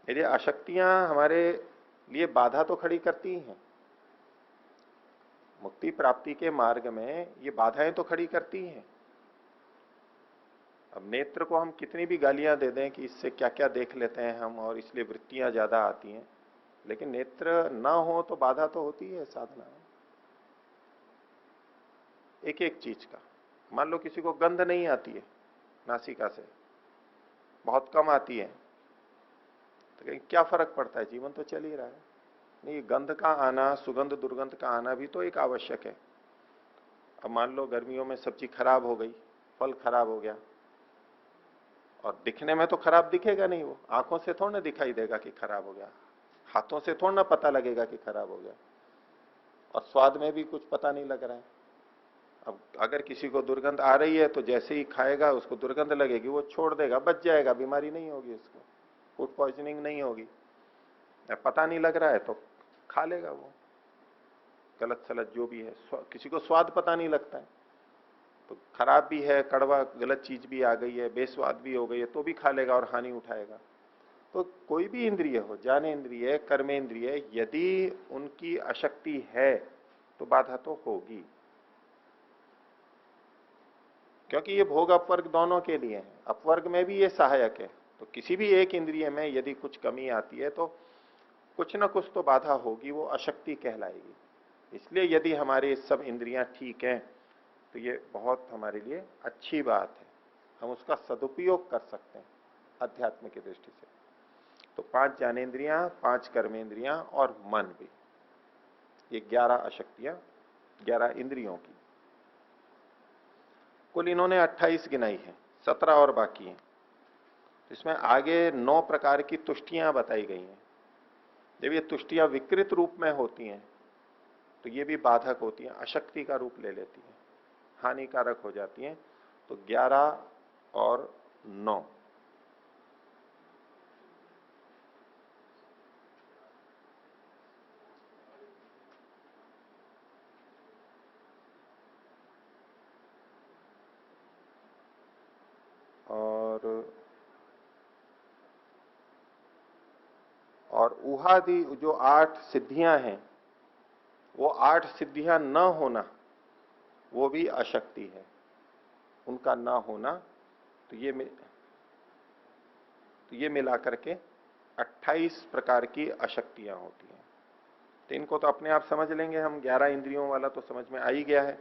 यदि अशक्तियां हमारे लिए बाधा तो खड़ी करती ही हैं, मुक्ति प्राप्ति के मार्ग में ये बाधाएं तो खड़ी करती ही हैं। अब नेत्र को हम कितनी भी गालियां दे दें कि इससे क्या क्या देख लेते हैं हम और इसलिए वृत्तियां ज्यादा आती हैं, लेकिन नेत्र ना हो तो बाधा तो होती है साधना में, एक एक चीज का। मान लो किसी को गंध नहीं आती है नासिका से, बहुत कम आती है, तो क्या फर्क पड़ता है, जीवन तो चल ही रहा है। नहीं, गंध का आना, सुगंध दुर्गंध का आना भी तो एक आवश्यक है। अब मान लो गर्मियों में सब्जी खराब हो गई, फल खराब हो गया, और दिखने में तो खराब दिखेगा नहीं, वो आंखों से थोड़ा ना दिखाई देगा कि खराब हो गया, हाथों से थोड़ा ना पता लगेगा कि खराब हो गया, और स्वाद में भी कुछ पता नहीं लग रहा है। अब अगर किसी को दुर्गंध आ रही है तो जैसे ही खाएगा उसको दुर्गंध लगेगी, वो छोड़ देगा, बच जाएगा, बीमारी नहीं होगी उसको, फूड पॉइजनिंग नहीं होगी। पता नहीं लग रहा है तो खा लेगा वो, गलत सलत जो भी है, किसी को स्वाद पता नहीं लगता है, तो खराब भी है, कड़वा गलत चीज भी आ गई है, बेस्वाद भी हो गई है, तो भी खा लेगा और हानि उठाएगा। तो कोई भी इंद्रिय हो, ज्ञानेंद्रिय, कर्मेंद्रिय, यदि उनकी अशक्ति है तो बाधा तो होगी, क्योंकि ये भोग अपवर्ग दोनों के लिए है, अपवर्ग में भी ये सहायक है। तो किसी भी एक इंद्रिय में यदि कुछ कमी आती है तो कुछ ना कुछ तो बाधा होगी, वो अशक्ति कहलाएगी। इसलिए यदि हमारी सब इंद्रियां ठीक हैं तो ये बहुत हमारे लिए अच्छी बात है, हम उसका सदुपयोग कर सकते हैं अध्यात्म की दृष्टि से। तो 5 ज्ञानेन्द्रियां, 5 कर्मेंद्रियां और मन भी, ये 11 अशक्तियां 11 इंद्रियों की। कुल इन्होंने 28 गिनाई है, 17 और बाकी हैं। इसमें आगे 9 प्रकार की तुष्टियां बताई गई हैं। जब ये तुष्टियां विकृत रूप में होती हैं तो ये भी बाधक होती हैं, अशक्ति का रूप ले लेती हैं, हानिकारक हो जाती हैं। तो 11 और 9, और उहादि जो 8 सिद्धियां हैं, वो 8 सिद्धियां न होना वो भी अशक्ति है, उनका ना होना। तो ये मिला करके 28 प्रकार की अशक्तियां होती हैं। तो इनको तो अपने आप समझ लेंगे हम, 11 इंद्रियों वाला तो समझ में आ ही गया है।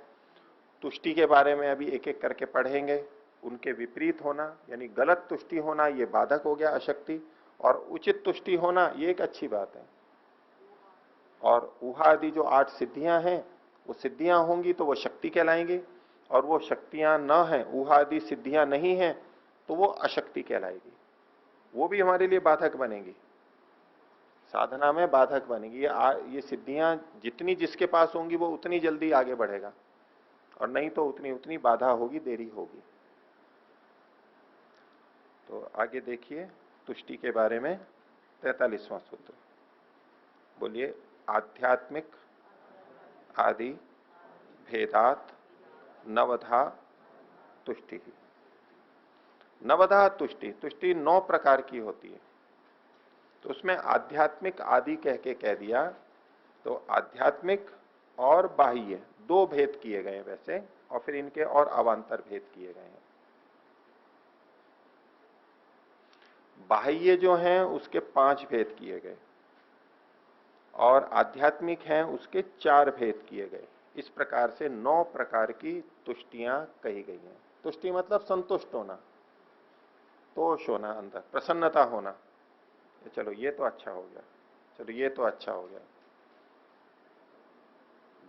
तुष्टि के बारे में अभी एक एक करके पढ़ेंगे। उनके विपरीत होना यानी गलत तुष्टि होना, ये बाधक हो गया अशक्ति, और उचित तुष्टि होना ये एक अच्छी बात है। और उहादि जो 8 सिद्धियां हैं, वो सिद्धियां होंगी तो वो शक्ति कहलाएंगी, और वो शक्तियां न हैं, उहादि सिद्धियां नहीं हैं, तो वो अशक्ति कहलाएगी। वो भी हमारे लिए बाधक बनेगी, साधना में बाधक बनेगी। ये सिद्धियां जितनी जिसके पास होंगी वो उतनी जल्दी आगे बढ़ेगा, और नहीं तो उतनी उतनी बाधा होगी, देरी होगी। तो आगे देखिए तुष्टि के बारे में 43वां सूत्र, बोलिए। आध्यात्मिक आदि भेदात नवधा तुष्टि। नवधा तुष्टि, तुष्टि 9 प्रकार की होती है। तो उसमें आध्यात्मिक आदि कह के कह दिया, तो आध्यात्मिक और बाह्य 2 भेद किए गए वैसे, और फिर इनके और अवांतर भेद किए गए हैं। बाह्य जो हैं उसके 5 भेद किए गए, और आध्यात्मिक हैं उसके 4 भेद किए गए। इस प्रकार से 9 प्रकार की तुष्टियां कही गई हैं। तुष्टि मतलब संतुष्ट होना, तोष होना, अंदर प्रसन्नता होना। चलो ये तो अच्छा हो गया, चलो ये तो अच्छा हो गया।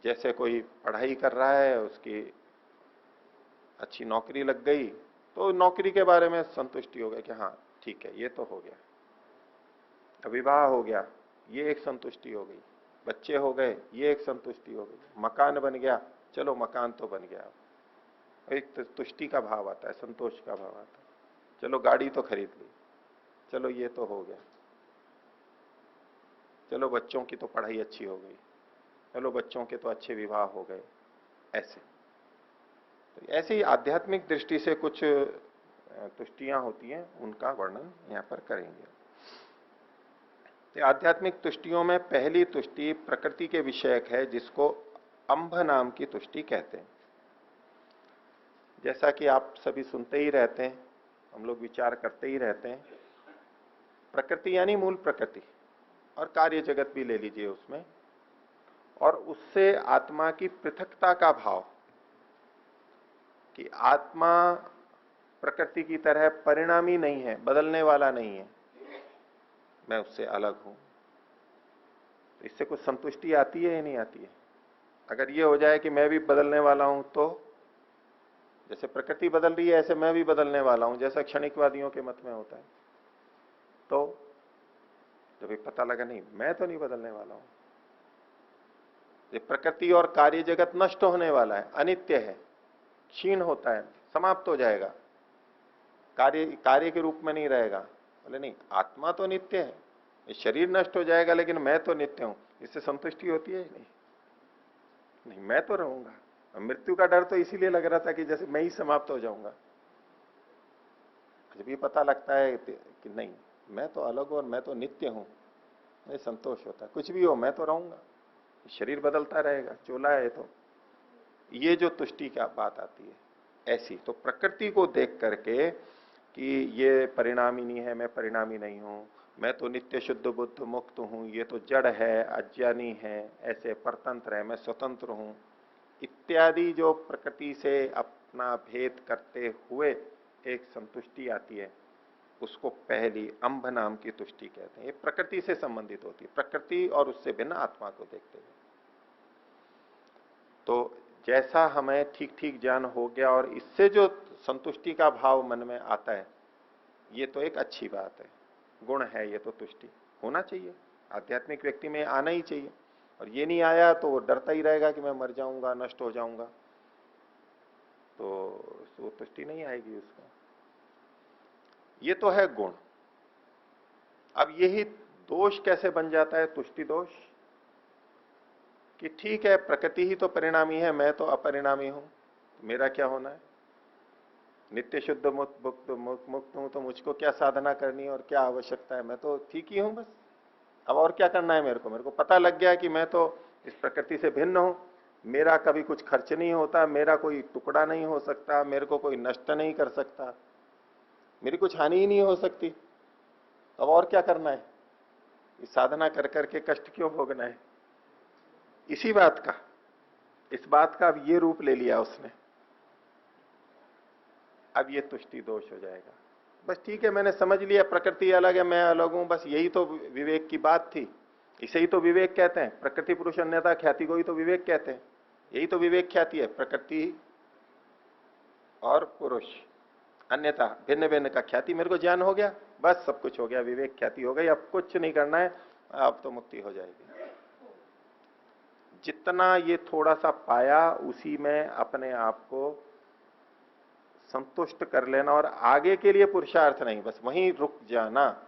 जैसे कोई पढ़ाई कर रहा है, उसकी अच्छी नौकरी लग गई, तो नौकरी के बारे में संतुष्टि हो गई कि हाँ ठीक है, ये तो हो गया। विवाह हो गया, ये एक संतुष्टि हो गई। बच्चे हो गए, ये एक संतुष्टि हो गई। मकान बन गया, चलो मकान तो बन गया। एक तुष्टि का भाव आता है, संतोष का भाव आता है। चलो गाड़ी तो खरीद ली, चलो ये तो हो गया। चलो बच्चों की तो पढ़ाई अच्छी हो गई, चलो बच्चों के तो अच्छे विवाह हो गए। ऐसे तो ऐसे ही आध्यात्मिक दृष्टि से कुछ तुष्टियां होती हैं, उनका वर्णन यहां पर करेंगे। तो आध्यात्मिक तुष्टियों में पहली तुष्टि प्रकृति के विषयक है, जिसको अंभ नाम की तुष्टि कहते हैं। जैसा कि आप सभी सुनते ही रहते हैं, हम लोग विचार करते ही रहते हैं। प्रकृति यानी मूल प्रकृति, और कार्य जगत भी ले लीजिए उसमें, और उससे आत्मा की पृथकता का भाव कि आत्मा प्रकृति की तरह परिणामी नहीं है, बदलने वाला नहीं है, मैं उससे अलग हूं। तो इससे कुछ संतुष्टि आती है या नहीं आती है? अगर ये हो जाए कि मैं भी बदलने वाला हूं, तो जैसे प्रकृति बदल रही है ऐसे मैं भी बदलने वाला हूं, जैसा क्षणिकवादियों के मत में होता है, तो जब पता लगा नहीं मैं तो नहीं बदलने वाला हूं, ये प्रकृति और कार्य जगत नष्ट होने वाला है, अनित्य है, क्षीण होता है, समाप्त हो जाएगा, कार्य के रूप में नहीं रहेगा। बोले नहीं, आत्मा तो नित्य है, ये शरीर नष्ट हो जाएगा लेकिन मैं तो नित्य हूं, इससे संतुष्टि होती है नहीं। नहीं, मैं तो रहूंगा। अब मृत्यु का डर तो इसीलिए लग रहा था कि जैसे मैं ही समाप्त हो जाऊंगा। जब ये पता लगता है कि नहीं, मैं तो अलग हूं और मैं तो नित्य हूं, मुझे संतोष होता है। कुछ भी हो मैं तो रहूंगा, शरीर बदलता रहेगा, चोला है तो। ये जो तुष्टि की बात आती है ऐसी, तो प्रकृति को देख करके कि ये परिणामी नहीं है, मैं परिणामी नहीं हूं, मैं तो नित्य शुद्ध बुद्ध मुक्त हूं, ये तो जड़ है, अज्ञानी है, ऐसे परतंत्र है, मैं स्वतंत्र हूं, इत्यादि जो प्रकृति से अपना भेद करते हुए एक संतुष्टि आती है, उसको पहली अंब नाम की तुष्टि कहते हैं। ये प्रकृति से संबंधित होती है, प्रकृति और उससे भिन्न आत्मा को देखते हुए। तो जैसा हमें ठीक ठीक ज्ञान हो गया और इससे जो संतुष्टि का भाव मन में आता है, ये तो एक अच्छी बात है, गुण है, ये तो तुष्टि होना चाहिए, आध्यात्मिक व्यक्ति में आना ही चाहिए। और ये नहीं आया तो वो डरता ही रहेगा कि मैं मर जाऊंगा, नष्ट हो जाऊंगा, तो वो तुष्टि नहीं आएगी उसको। ये तो है गुण। अब यही दोष कैसे बन जाता है, तुष्टि दोष, कि ठीक है प्रकृति ही तो परिणामी है, मैं तो अपरिणामी हूं, मेरा क्या होना है, नित्य शुद्ध मुक्त हूं, तो मुझको क्या साधना करनी है और क्या आवश्यकता है, मैं तो ठीक ही हूं बस। अब और क्या करना है मेरे को पता लग गया कि मैं तो इस प्रकृति से भिन्न हूं, मेरा कभी कुछ खर्च नहीं होता, मेरा कोई टुकड़ा नहीं हो सकता, मेरे को कोई नष्ट नहीं कर सकता, मेरी कुछ हानि ही नहीं हो सकती। अब और क्या करना है, इस साधना कर करके कष्ट क्यों भोगना है। इसी बात का, इस बात का अब ये रूप ले लिया उसने। अब ये तुष्टि दोष हो जाएगा। बस ठीक है, मैंने समझ लिया प्रकृति अलग है, मैं अलग हूं, बस यही तो विवेक की बात थी, इसे ही तो विवेक कहते हैं। प्रकृति पुरुष अन्यथा ख्याति को ही तो विवेक कहते हैं, यही तो विवेक ख्याति है, प्रकृति और पुरुष अन्यथा भिन्न भिन्न का ख्याति। मेरे को ज्ञान हो गया, बस सब कुछ हो गया, विवेक ख्याति हो गई, अब कुछ नहीं करना है, अब तो मुक्ति हो जाएगी। जितना ये थोड़ा सा पाया उसी में अपने आप को संतुष्ट कर लेना और आगे के लिए पुरुषार्थ नहीं, बस वहीं रुक जाना,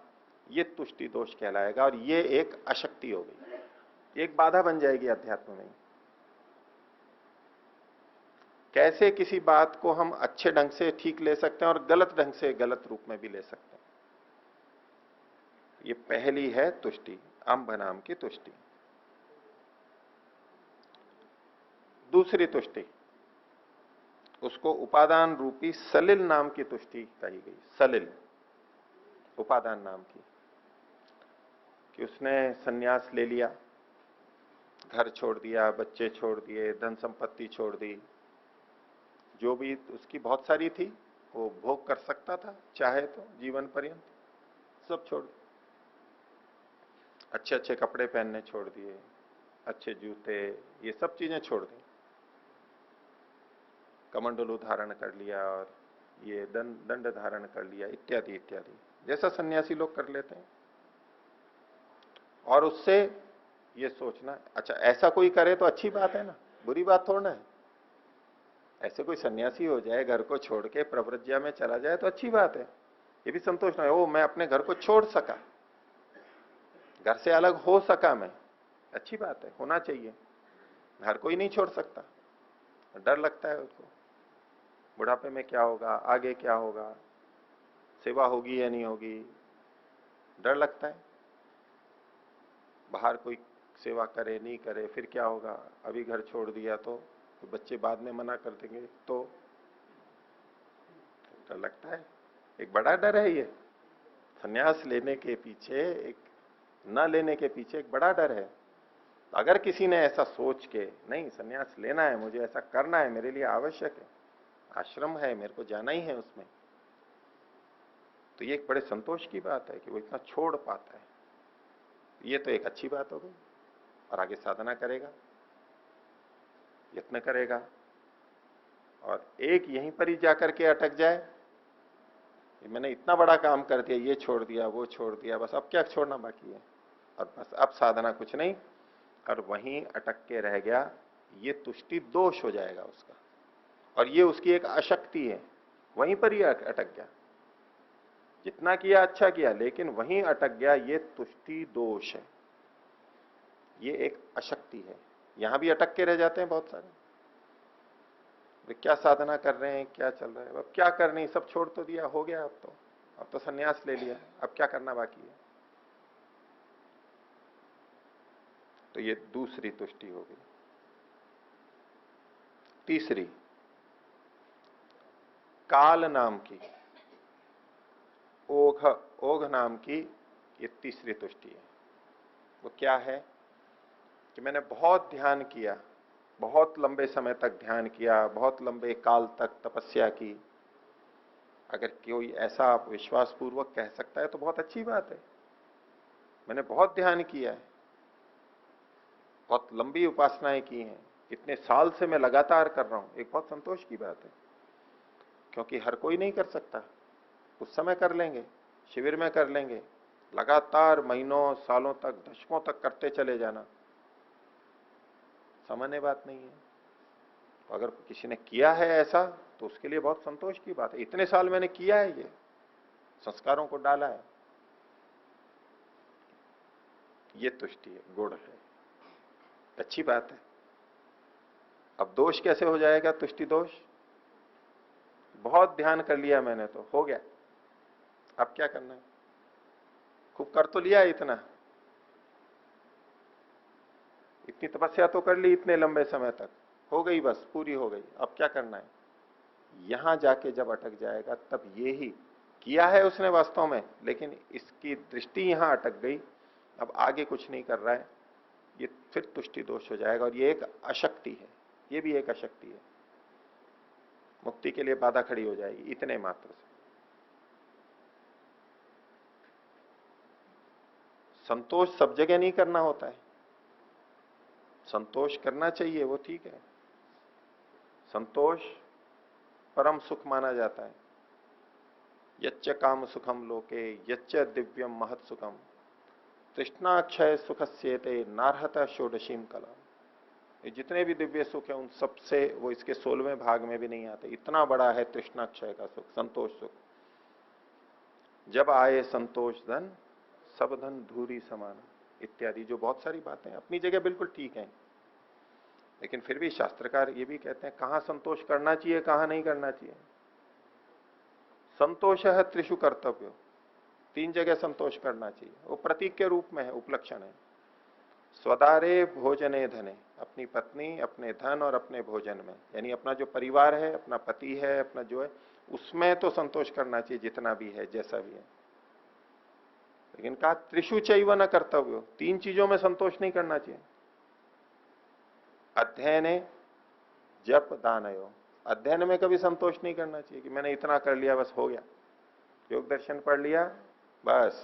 ये तुष्टि दोष कहलाएगा। और ये एक अशक्ति हो गई, एक बाधा बन जाएगी अध्यात्म में। कैसे किसी बात को हम अच्छे ढंग से ठीक ले सकते हैं और गलत ढंग से गलत रूप में भी ले सकते हैं। ये पहली है तुष्टि, अंब नाम की तुष्टि। दूसरी तुष्टि, उसको उपादान रूपी सलिल नाम की तुष्टि कही गई। सलिल, उपादान नाम की, कि उसने सन्यास ले लिया, घर छोड़ दिया, बच्चे छोड़ दिए, धन संपत्ति छोड़ दी, जो भी उसकी बहुत सारी थी वो भोग कर सकता था चाहे तो जीवन पर्यंत, सब छोड़ दिया। अच्छे अच्छे कपड़े पहनने छोड़ दिए, अच्छे जूते, ये सब चीजें छोड़ दी, कमंडलू धारण कर लिया और ये दंड धारण कर लिया, इत्यादि इत्यादि, जैसा सन्यासी लोग कर लेते हैं। और उससे ये सोचना, अच्छा ऐसा कोई करे तो अच्छी बात है ना, बुरी बात थोड़ा है। ऐसे कोई सन्यासी हो जाए, घर को छोड़ के प्रव्रज्या में चला जाए तो अच्छी बात है, ये भी संतोष ना है, ओ मैं अपने घर को छोड़ सका, घर से अलग हो सका मैं, अच्छी बात है, होना चाहिए। हर कोई नहीं छोड़ सकता, डर लगता है उसको, बुढ़ापे में क्या होगा, आगे क्या होगा, सेवा होगी या नहीं होगी, डर लगता है। बाहर कोई सेवा करे नहीं करे फिर क्या होगा, अभी घर छोड़ दिया तो बच्चे बाद में मना कर देंगे, तो डर लगता है। एक बड़ा डर है ये, संन्यास लेने के पीछे, एक न लेने के पीछे एक बड़ा डर है। अगर किसी ने ऐसा सोच के नहीं संन्यास लेना है, मुझे ऐसा करना है, मेरे लिए आवश्यक है, आश्रम है, मेरे को जाना ही है उसमें, तो ये एक बड़े संतोष की बात है कि वो इतना छोड़ पाता है। ये तो एक अच्छी बात हो गई। और आगे साधना करेगा, यत्न करेगा, और एक यहीं पर ही जाकर के अटक जाए, मैंने इतना बड़ा काम कर दिया, ये छोड़ दिया, वो छोड़ दिया, बस अब क्या छोड़ना बाकी है, और बस अब साधना कुछ नहीं, और वहीं अटक के रह गया, ये तुष्टि दोष हो जाएगा उसका, और ये उसकी एक अशक्ति है, वहीं पर ही अटक गया। जितना किया अच्छा किया, लेकिन वहीं अटक गया, ये तुष्टि दोष है, ये एक अशक्ति है, यहां भी अटक के रह जाते हैं बहुत सारे। वे क्या साधना कर रहे हैं, क्या चल रहा है, अब क्या करनी, सब छोड़ तो दिया, हो गया, अब तो संन्यास ले लिया, अब क्या करना बाकी है। तो ये दूसरी तुष्टि हो गई। तीसरी, काल नाम की, ओघ ओघ नाम की ये तीसरी तुष्टि है। वो क्या है कि मैंने बहुत ध्यान किया, बहुत लंबे समय तक ध्यान किया, बहुत लंबे काल तक तपस्या की। अगर कोई ऐसा आप विश्वास पूर्वक कह सकता है तो बहुत अच्छी बात है। मैंने बहुत ध्यान किया है, बहुत लंबी उपासनाएं की हैं, इतने साल से मैं लगातार कर रहा हूं, एक बहुत संतोष की बात है। क्योंकि हर कोई नहीं कर सकता। उस समय कर लेंगे, शिविर में कर लेंगे, लगातार महीनों सालों तक दशकों तक करते चले जाना सामान्य बात नहीं है। तो अगर किसी ने किया है ऐसा तो उसके लिए बहुत संतोष की बात है। इतने साल मैंने किया है, ये संस्कारों को डाला है, ये तुष्टि है, गुण है, अच्छी बात है। अब दोष कैसे हो जाएगा? तुष्टि दोष, बहुत ध्यान कर लिया मैंने तो हो गया, अब क्या करना है? खूब कर तो लिया, इतनी तपस्या तो कर ली इतने लंबे समय तक, हो गई, बस पूरी हो गई, अब क्या करना है? यहां जाके जब अटक जाएगा तब ये ही किया है उसने वास्तव में, लेकिन इसकी दृष्टि यहां अटक गई, अब आगे कुछ नहीं कर रहा है, ये फिर तुष्टि दोष हो जाएगा। और ये एक अशक्ति है, ये भी एक अशक्ति है, मुक्ति के लिए बाधा खड़ी हो जाएगी इतने मात्र से। संतोष सब जगह नहीं करना होता है, संतोष करना चाहिए, वो ठीक है। संतोष परम सुख माना जाता है। यच्च काम सुखम लोके यच्च दिव्यम महत सुखम तृष्णाक्षय सुखस्येते नारहत षोडशीम कला। ये जितने भी दिव्य सुख है उन सबसे वो इसके 16वें भाग में भी नहीं आते। इतना बड़ा है तृष्णाक्षय का सुख, संतोष सुख। जब आए संतोष धन सब धन धूरी समान इत्यादि, जो बहुत सारी बातें अपनी जगह बिल्कुल ठीक हैं, लेकिन फिर भी शास्त्रकार ये भी कहते हैं कहां संतोष करना चाहिए, कहां नहीं करना चाहिए। संतोष है त्रिषु कर्तव्य, 3 जगह संतोष करना चाहिए। वो प्रतीक के रूप में है, उपलक्षण है। स्वदारे भोजने धने, अपनी पत्नी, अपने धन और अपने भोजन में, यानी अपना जो परिवार है, अपना पति है, अपना जो है, उसमें तो संतोष करना चाहिए जितना भी है, जैसा भी है। लेकिन कहा त्रिषु चैव न कर्तव्य, 3 चीजों में संतोष नहीं करना चाहिए। अध्ययने जप दानयो, अध्ययन में कभी संतोष नहीं करना चाहिए कि मैंने इतना कर लिया बस हो गया, योग दर्शन पढ़ लिया बस,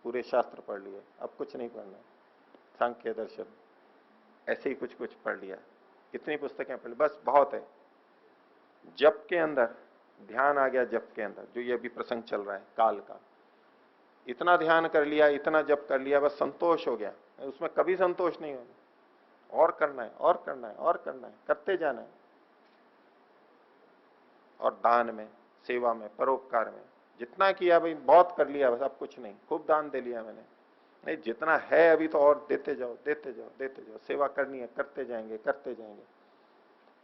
पूरे शास्त्र पढ़ लिए, अब कुछ नहीं पढ़ना, सांख्य दर्शन ऐसे ही कुछ कुछ पढ़ लिया, कितनी पुस्तकें पढ़ ली, बस बहुत है। जप के अंदर ध्यान आ गया, जप के अंदर जो ये अभी प्रसंग चल रहा है काल का, इतना ध्यान कर लिया, इतना जप कर लिया, बस संतोष हो गया, उसमें कभी संतोष नहीं होगा, और करना है और करना है और करना है, करते जाना है। और दान में, सेवा में, परोपकार में जितना किया भाई बहुत कर लिया बस, अब कुछ नहीं, खूब दान दे लिया मैंने, नहीं जितना है अभी तो और देते जाओ देते जाओ देते जाओ, सेवा करनी है, करते जाएंगे करते जाएंगे।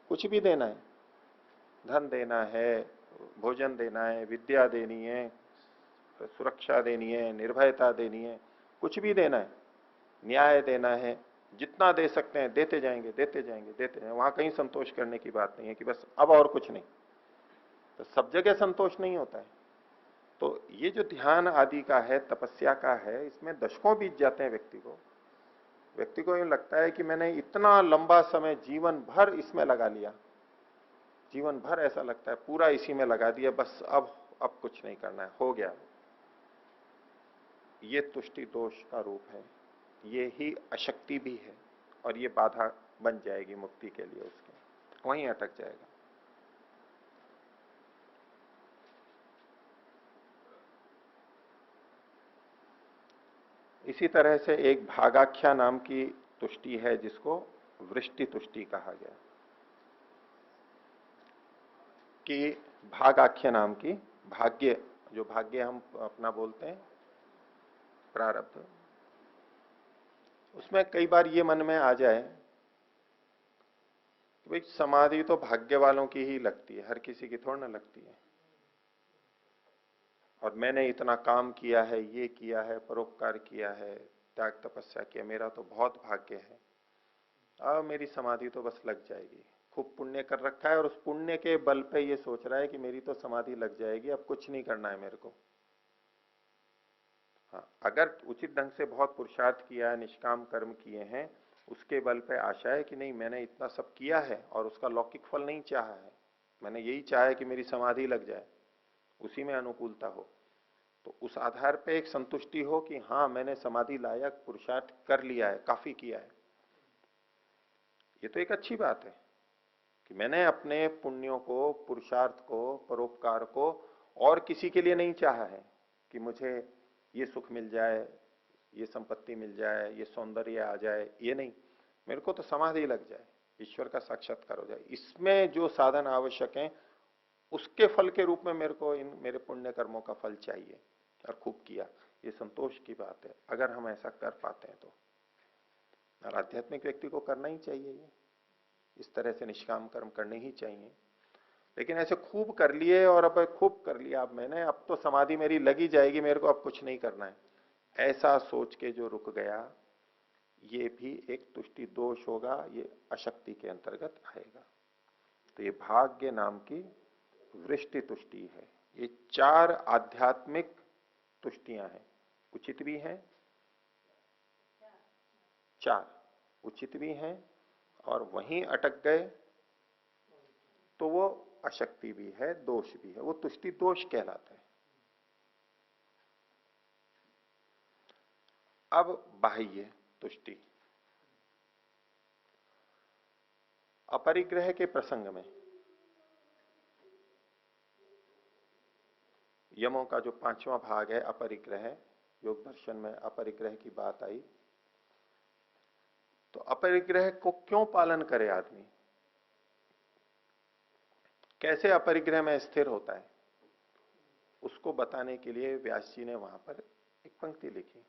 कुछ भी देना है, धन देना है, भोजन देना है, विद्या देनी है, सुरक्षा देनी है, निर्भयता देनी है, कुछ भी देना है, न्याय देना है, जितना दे सकते हैं देते जाएंगे देते जाएंगे देते जाएंगे। वहां कहीं संतोष करने की बात नहीं है कि बस अब और कुछ नहीं, तो सब जगह संतोष नहीं होता है। तो ये जो ध्यान आदि का है, तपस्या का है, इसमें दशकों बीत जाते हैं व्यक्ति को यूं लगता है कि मैंने इतना लंबा समय जीवन भर इसमें लगा लिया, जीवन भर ऐसा लगता है पूरा इसी में लगा दिया, बस अब कुछ नहीं करना है, हो गया। ये तुष्टि दोष का रूप है, ये ही अशक्ति भी है, और ये बाधा बन जाएगी मुक्ति के लिए, उसके वहीं अटक जाएगा। इसी तरह से एक भागाख्या नाम की तुष्टि है जिसको वृष्टि तुष्टि कहा गया, कि भागाख्य नाम की, भाग्य, जो भाग्य हम अपना बोलते हैं प्रारब्ध, उसमें कई बार ये मन में आ जाए भाई समाधि तो भाग्य वालों की ही लगती है, हर किसी की थोड़ी ना लगती है। और मैंने इतना काम किया है, ये किया है, परोपकार किया है, त्याग तपस्या किया, मेरा तो बहुत भाग्य है, अब मेरी समाधि तो बस लग जाएगी। खूब पुण्य कर रखा है और उस पुण्य के बल पे ये सोच रहा है कि मेरी तो समाधि लग जाएगी, अब कुछ नहीं करना है मेरे को। हाँ, अगर उचित ढंग से बहुत पुरुषार्थ किया है, निष्काम कर्म किए हैं, उसके बल पे आशा है कि नहीं मैंने इतना सब किया है और उसका लौकिक फल नहीं चाहा है, मैंने यही चाहा है कि मेरी समाधि लग जाए, उसी में अनुकूलता हो, तो उस आधार पे एक संतुष्टि हो कि हाँ मैंने समाधि लायक पुरुषार्थ कर लिया है, काफी किया है। ये तो एक अच्छी बात है कि मैंने अपने पुण्यों को, पुरुषार्थ को, परोपकार को और किसी के लिए नहीं चाहा है कि मुझे ये सुख मिल जाए, ये संपत्ति मिल जाए, ये सौंदर्य आ जाए, ये नहीं, मेरे को तो समाधि लग जाए, ईश्वर का साक्षात्कार हो जाए, इसमें जो साधन आवश्यक हैं उसके फल के रूप में मेरे को इन मेरे पुण्य कर्मों का फल चाहिए और खूब किया, ये संतोष की बात है अगर हम ऐसा कर पाते हैं तो। और आध्यात्मिक व्यक्ति को करना ही चाहिए ये, इस तरह से निष्काम कर्म करने ही चाहिए। लेकिन ऐसे खूब कर लिए और अब खूब कर लिया, अब मैंने, अब तो समाधि मेरी लगी जाएगी, मेरे को अब कुछ नहीं करना है, ऐसा सोच के जो रुक गया, ये भी एक तुष्टि दोष होगा, ये अशक्ति के अंतर्गत आएगा। तो ये भाग्य नाम की वृष्टि तुष्टि है। ये 4 आध्यात्मिक तुष्टियां हैं, उचित भी हैं, 4 उचित भी हैं, और वहीं अटक गए तो वो अशक्ति भी है, दोष भी है, वो तुष्टि दोष कहलाता है। अब बाह्य तुष्टि, अपरिग्रह के प्रसंग में यमों का जो 5वां भाग है अपरिग्रह, योग दर्शन में अपरिग्रह की बात आई, तो अपरिग्रह को क्यों पालन करे आदमी, कैसे अपरिग्रह में स्थिर होता है, उसको बताने के लिए व्यास जी ने वहां पर एक पंक्ति लिखी।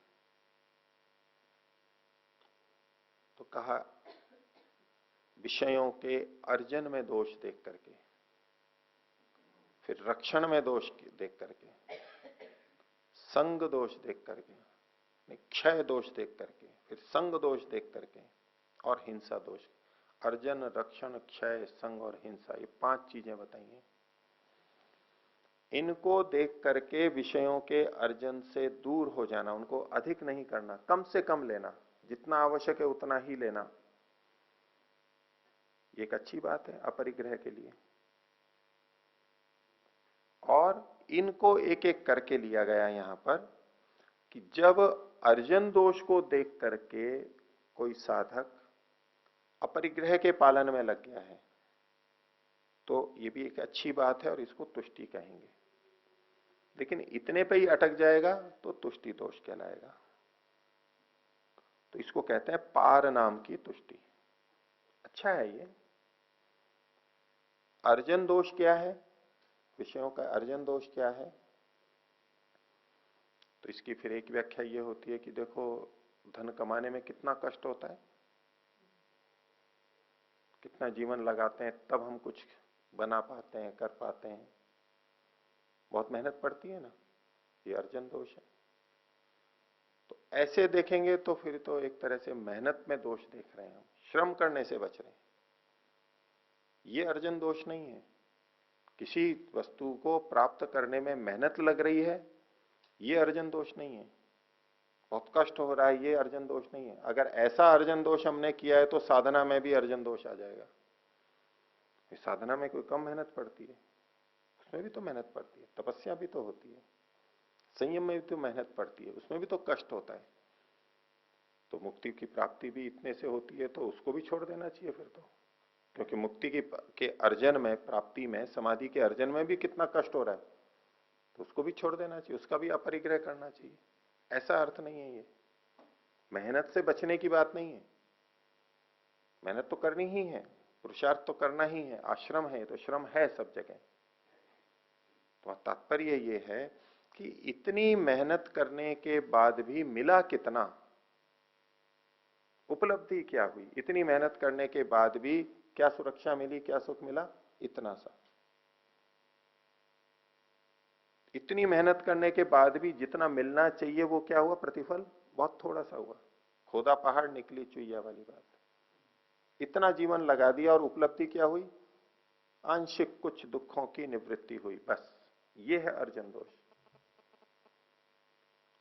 तो कहा विषयों के अर्जन में दोष देख करके, फिर रक्षण में दोष देख करके, संग दोष देख करके, क्षय दोष देख करके, फिर संग दोष देख करके, और हिंसा दोष। अर्जन, रक्षण, क्षय, संग और हिंसा, ये 5 चीजें बताई हैं। इनको देख करके विषयों के अर्जन से दूर हो जाना, उनको अधिक नहीं करना, कम से कम लेना, जितना आवश्यक है उतना ही लेना, ये एक अच्छी बात है अपरिग्रह के लिए। और इनको एक एक करके लिया गया यहां पर कि जब अर्जन दोष को देख करके कोई साधक अपरिग्रह के पालन में लग गया है तो ये भी एक अच्छी बात है और इसको तुष्टि कहेंगे। लेकिन इतने पे ही अटक जाएगा तो तुष्टि दोष कहलाएगा। तो इसको कहते हैं पार नाम की तुष्टि। अच्छा है ये। अर्जन दोष क्या है, विषयों का अर्जन दोष क्या है, तो इसकी फिर एक व्याख्या ये होती है कि देखो धन कमाने में कितना कष्ट होता है, कितना जीवन लगाते हैं तब हम कुछ बना पाते हैं, कर पाते हैं, बहुत मेहनत पड़ती है ना, ये अर्जन दोष है। तो ऐसे देखेंगे तो फिर तो एक तरह से मेहनत में दोष देख रहे हैं, हम श्रम करने से बच रहे हैं, ये अर्जन दोष नहीं है। किसी वस्तु को प्राप्त करने में मेहनत लग रही है, ये अर्जन दोष नहीं है। बहुत कष्ट हो रहा है, ये अर्जन दोष नहीं है। अगर ऐसा अर्जन दोष हमने किया है तो साधना में भी अर्जन दोष आ जाएगा। साधना में कोई कम मेहनत पड़ती है, उसमें भी तो मेहनत पड़ती है, तपस्या भी तो होती है, संयम में भी तो मेहनत पड़ती है, उसमें भी तो कष्ट होता है। तो मुक्ति की प्राप्ति भी इतने से होती है तो उसको भी छोड़ देना चाहिए फिर तो, क्योंकि मुक्ति के अर्जन में, प्राप्ति में, समाधि के अर्जन में भी कितना कष्ट हो रहा है, तो उसको भी छोड़ देना चाहिए, उसका भी अपरिग्रह करना चाहिए। ऐसा अर्थ नहीं है ये, मेहनत से बचने की बात नहीं है। मेहनत तो करनी ही है, पुरुषार्थ तो करना ही है, आश्रम है तो श्रम है सब जगह। तो तात्पर्य ये है कि इतनी मेहनत करने के बाद भी मिला कितना, उपलब्धि क्या हुई, इतनी मेहनत करने के बाद भी क्या सुरक्षा मिली, क्या सुख मिला, इतना सा। इतनी मेहनत करने के बाद भी जितना मिलना चाहिए वो क्या हुआ, प्रतिफल बहुत थोड़ा सा हुआ। खोदा पहाड़ निकली चुईया वाली बात। इतना जीवन लगा दिया और उपलब्धि क्या हुई, आंशिक कुछ दुखों की निवृत्ति हुई, बस। ये है अर्जन दोष।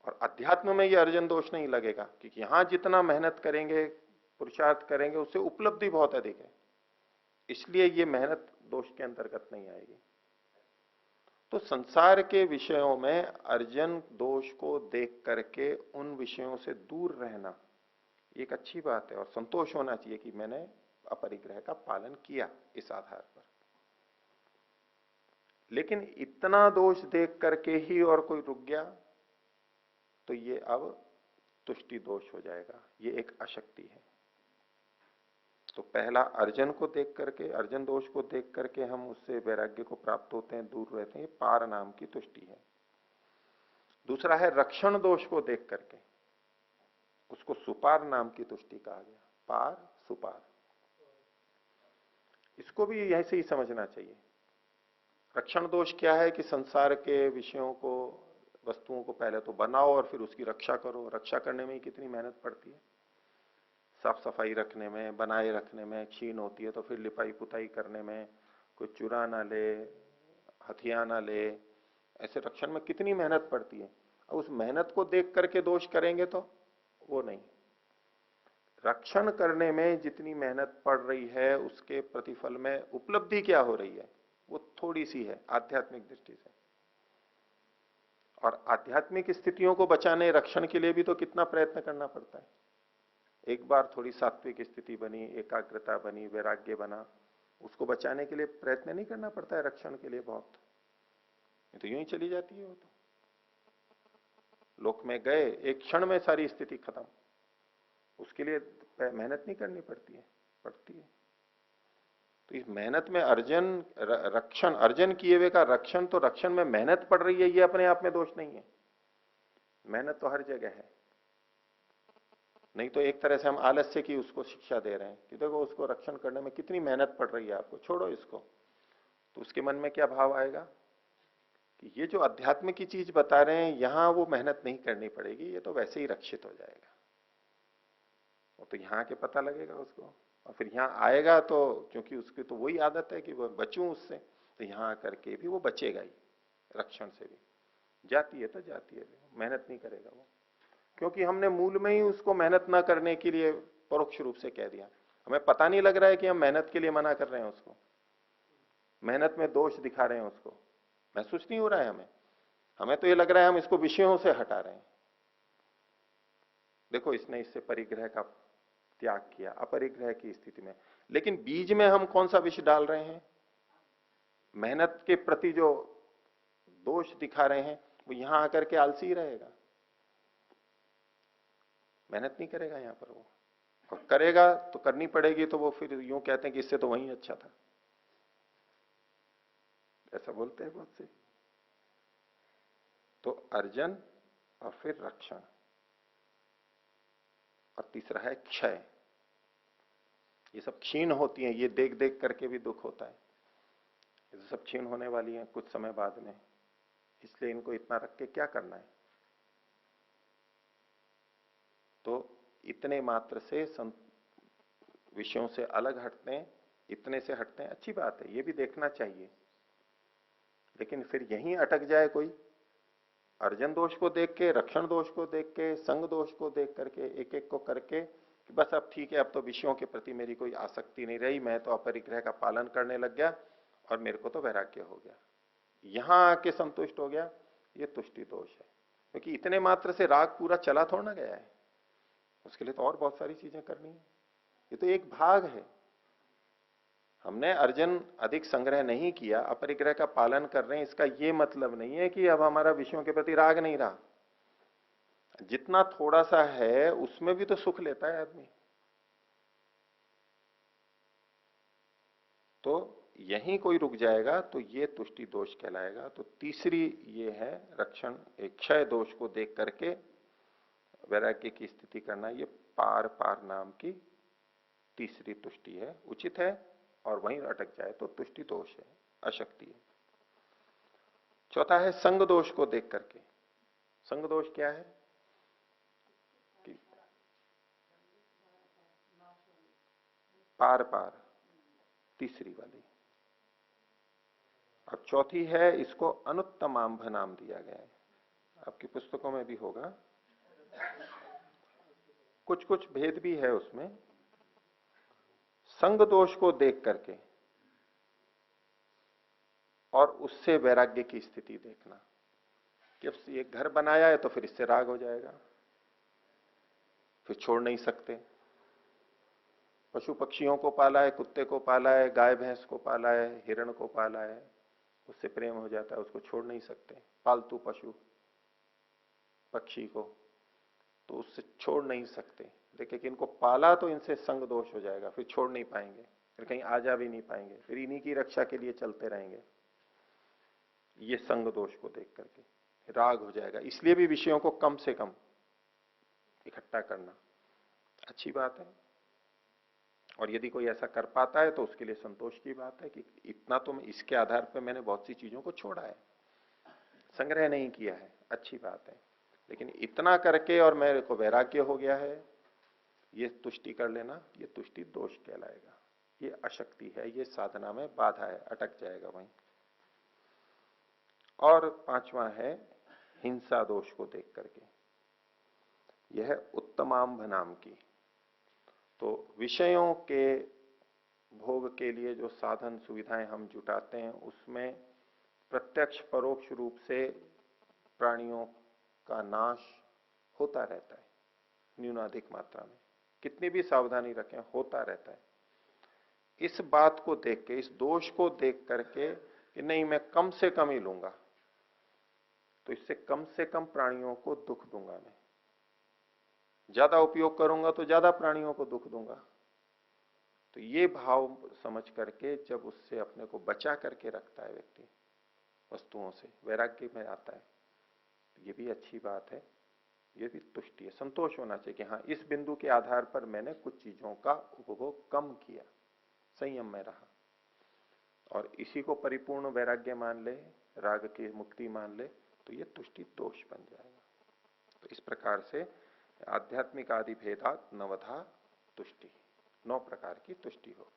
और अध्यात्म में ये अर्जन दोष नहीं लगेगा, क्योंकि यहां जितना मेहनत करेंगे, पुरुषार्थ करेंगे, उससे उपलब्धि बहुत अधिक है, इसलिए ये मेहनत दोष के अंतर्गत नहीं आएगी। तो संसार के विषयों में अर्जन दोष को देख करके उन विषयों से दूर रहना एक अच्छी बात है, और संतोष होना चाहिए कि मैंने अपरिग्रह का पालन किया इस आधार पर। लेकिन इतना दोष देख करके ही और कोई रुक गया तो ये अब तुष्टि दोष हो जाएगा, ये एक अशक्ति है। तो पहला अर्जन को देख करके, अर्जन दोष को देख करके हम उससे वैराग्य को प्राप्त होते हैं, दूर रहते हैं, ये पार नाम की तुष्टि है। दूसरा है रक्षण दोष को देख करके, उसको सुपार नाम की तुष्टि कहा गया। पार सुपार, इसको भी ऐसे ही समझना चाहिए। रक्षण दोष क्या है कि संसार के विषयों को, वस्तुओं को पहले तो बनाओ और फिर उसकी रक्षा करो। रक्षा करने में ही कितनी मेहनत पड़ती है, साफ सफाई रखने में, बनाए रखने में क्षीण होती है, तो फिर लिपाई पुताई करने में कोई चुरा ना ले, हथिया ना ले, ऐसे रक्षण में कितनी मेहनत पड़ती है। अब उस मेहनत को देख करके दोष करेंगे तो वो नहीं। रक्षण करने में जितनी मेहनत पड़ रही है उसके प्रतिफल में उपलब्धि क्या हो रही है, वो थोड़ी सी है आध्यात्मिक दृष्टि से। और आध्यात्मिक स्थितियों को बचाने, रक्षण के लिए भी तो कितना प्रयत्न करना पड़ता है। एक बार थोड़ी सात्विक स्थिति बनी, एकाग्रता बनी, वैराग्य बना, उसको बचाने के लिए प्रयत्न नहीं करना पड़ता है रक्षण के लिए बहुत, तो यूं ही चली जाती है वो। तो लोक में गए, एक क्षण में सारी स्थिति खत्म, उसके लिए मेहनत नहीं करनी पड़ती है, पड़ती है। तो इस मेहनत में अर्जन, रक्षण, अर्जन किए हुए का रक्षण, तो रक्षण में मेहनत पड़ रही है, ये अपने आप में दोष नहीं है। मेहनत तो हर जगह है, नहीं तो एक तरह से हम आलस्य की उसको शिक्षा दे रहे हैं कि देखो उसको रक्षण करने में कितनी मेहनत पड़ रही है, आपको छोड़ो इसको। तो उसके मन में क्या भाव आएगा कि ये जो अध्यात्म की चीज बता रहे हैं यहां वो मेहनत नहीं करनी पड़ेगी, ये तो वैसे ही रक्षित हो जाएगा। वो तो यहाँ के पता लगेगा उसको, और फिर यहाँ आएगा तो क्योंकि उसकी तो वही आदत है कि वो बचूं उससे, तो यहाँ आकर के भी वो बचेगा ही, रक्षण से भी। जाती है तो जाती है, मेहनत नहीं करेगा वो, क्योंकि हमने मूल में ही उसको मेहनत ना करने के लिए परोक्ष रूप से कह दिया। हमें पता नहीं लग रहा है कि हम मेहनत के लिए मना कर रहे हैं उसको, मेहनत में दोष दिखा रहे हैं उसको, महसूस नहीं हो रहा है हमें। हमें तो ये लग रहा है हम इसको विषयों से हटा रहे हैं। देखो इसने इससे परिग्रह का त्याग किया अपरिग्रह की स्थिति में, लेकिन बीज में हम कौन सा विष डाल रहे हैं, मेहनत के प्रति जो दोष दिखा रहे हैं वो यहां आकर के आलसी रहेगा, मेहनत नहीं करेगा यहां पर वो, और करेगा तो करनी पड़ेगी तो वो फिर यूं कहते हैं कि इससे तो वही अच्छा था, ऐसा बोलते हैं बहुत से। तो अर्जन और फिर रक्षण, और तीसरा है क्षय। ये सब क्षीण होती हैं, ये देख देख करके भी दुख होता है, ये सब क्षीण होने वाली हैं कुछ समय बाद में, इसलिए इनको इतना रख के क्या करना है। तो इतने मात्र से विषयों से अलग हटते हैं, इतने से हटते हैं, अच्छी बात है, ये भी देखना चाहिए। लेकिन फिर यहीं अटक जाए कोई, अर्जन दोष को देख के, रक्षण दोष को देख के, संग दोष को देख करके, एक एक को करके कि बस अब ठीक है, अब तो विषयों के प्रति मेरी कोई आसक्ति नहीं रही, मैं तो अपरिग्रह का पालन करने लग गया और मेरे को तो वैराग्य हो गया, यहां आके संतुष्ट हो गया, ये तुष्टि दोष है। क्योंकि इतने मात्र से राग पूरा चला थोड़ा ना गया है, उसके लिए तो और बहुत सारी चीजें करनी है, ये तो एक भाग है। हमने अर्जन अधिक संग्रह नहीं किया, अपरिग्रह का पालन कर रहे हैं, इसका यह मतलब नहीं है कि अब हमारा विषयों के प्रति राग नहीं रहा। जितना थोड़ा सा है उसमें भी तो सुख लेता है आदमी। तो यहीं कोई रुक जाएगा तो ये तुष्टि दोष कहलाएगा। तो तीसरी ये है रक्षण, एक क्षय दोष को देख करके वैराग्य की स्थिति करना, ये पार पार नाम की तीसरी तुष्टि है। उचित है और वहीं अटक जाए तो तुष्टि दोष है, अशक्ति है। चौथा है संग दोष को देख करके। संग दोष क्या है कि पार पार, तीसरी वाली। अब चौथी है, इसको अनुत्तमांभ नाम दिया गया है, आपकी पुस्तकों में भी होगा, कुछ कुछ भेद भी है उसमें। संग दोष को देख करके और उससे वैराग्य की स्थिति देखना कि अब ये घर बनाया है तो फिर इससे राग हो जाएगा, फिर छोड़ नहीं सकते। पशु पक्षियों को पाला है, कुत्ते को पाला है, गाय भैंस को पाला है, हिरण को पाला है, उससे प्रेम हो जाता है, उसको छोड़ नहीं सकते। पालतू पशु पक्षी को तो उससे छोड़ नहीं सकते। देखिए कि इनको पाला तो इनसे संग दोष हो जाएगा, फिर छोड़ नहीं पाएंगे, फिर कहीं आ जा भी नहीं पाएंगे, फिर इन्हीं की रक्षा के लिए चलते रहेंगे। ये संग दोष को देख करके राग हो जाएगा। इसलिए भी विषयों को कम से कम इकट्ठा करना अच्छी बात है, और यदि कोई ऐसा कर पाता है तो उसके लिए संतोष की बात है कि इतना तो इसके आधार पर मैंने बहुत सी चीजों को छोड़ा है, संग्रह नहीं किया है, अच्छी बात है। लेकिन इतना करके और मेरे को वैराग्य हो गया है, ये तुष्टि कर लेना, ये तुष्टि दोष कहलाएगा, ये अशक्ति है, ये साधना में बाधा है, अटक जाएगा वहीं। और पांचवा है हिंसा दोष को देख करके, यह है उत्तमांभ नाम की। तो विषयों के भोग के लिए जो साधन सुविधाएं हम जुटाते हैं उसमें प्रत्यक्ष परोक्ष रूप से प्राणियों का नाश होता रहता है, न्यूनाधिक मात्रा में, कितनी भी सावधानी रखें होता रहता है। इस बात को देख के, इस दोष को देख करके कि नहीं मैं कम से कम ही लूंगा, तो इससे कम से कम प्राणियों को दुख दूंगा, मैं ज्यादा उपयोग करूंगा तो ज्यादा प्राणियों को दुख दूंगा। तो ये भाव समझ करके जब उससे अपने को बचा करके रखता है व्यक्ति वस्तुओं से, वैराग्य में आता है, तो ये भी अच्छी बात है, ये भी तुष्टि है, संतोष होना चाहिए कि हाँ इस बिंदु के आधार पर मैंने कुछ चीजों का उपभोग कम किया, संयम में रहा, और इसी को परिपूर्ण वैराग्य मान ले, राग की मुक्ति मान ले, तो ये तुष्टि दोष बन जाएगा। तो इस प्रकार से आध्यात्मिक आदि भेदात नवधा तुष्टि, 9 प्रकार की तुष्टि हो।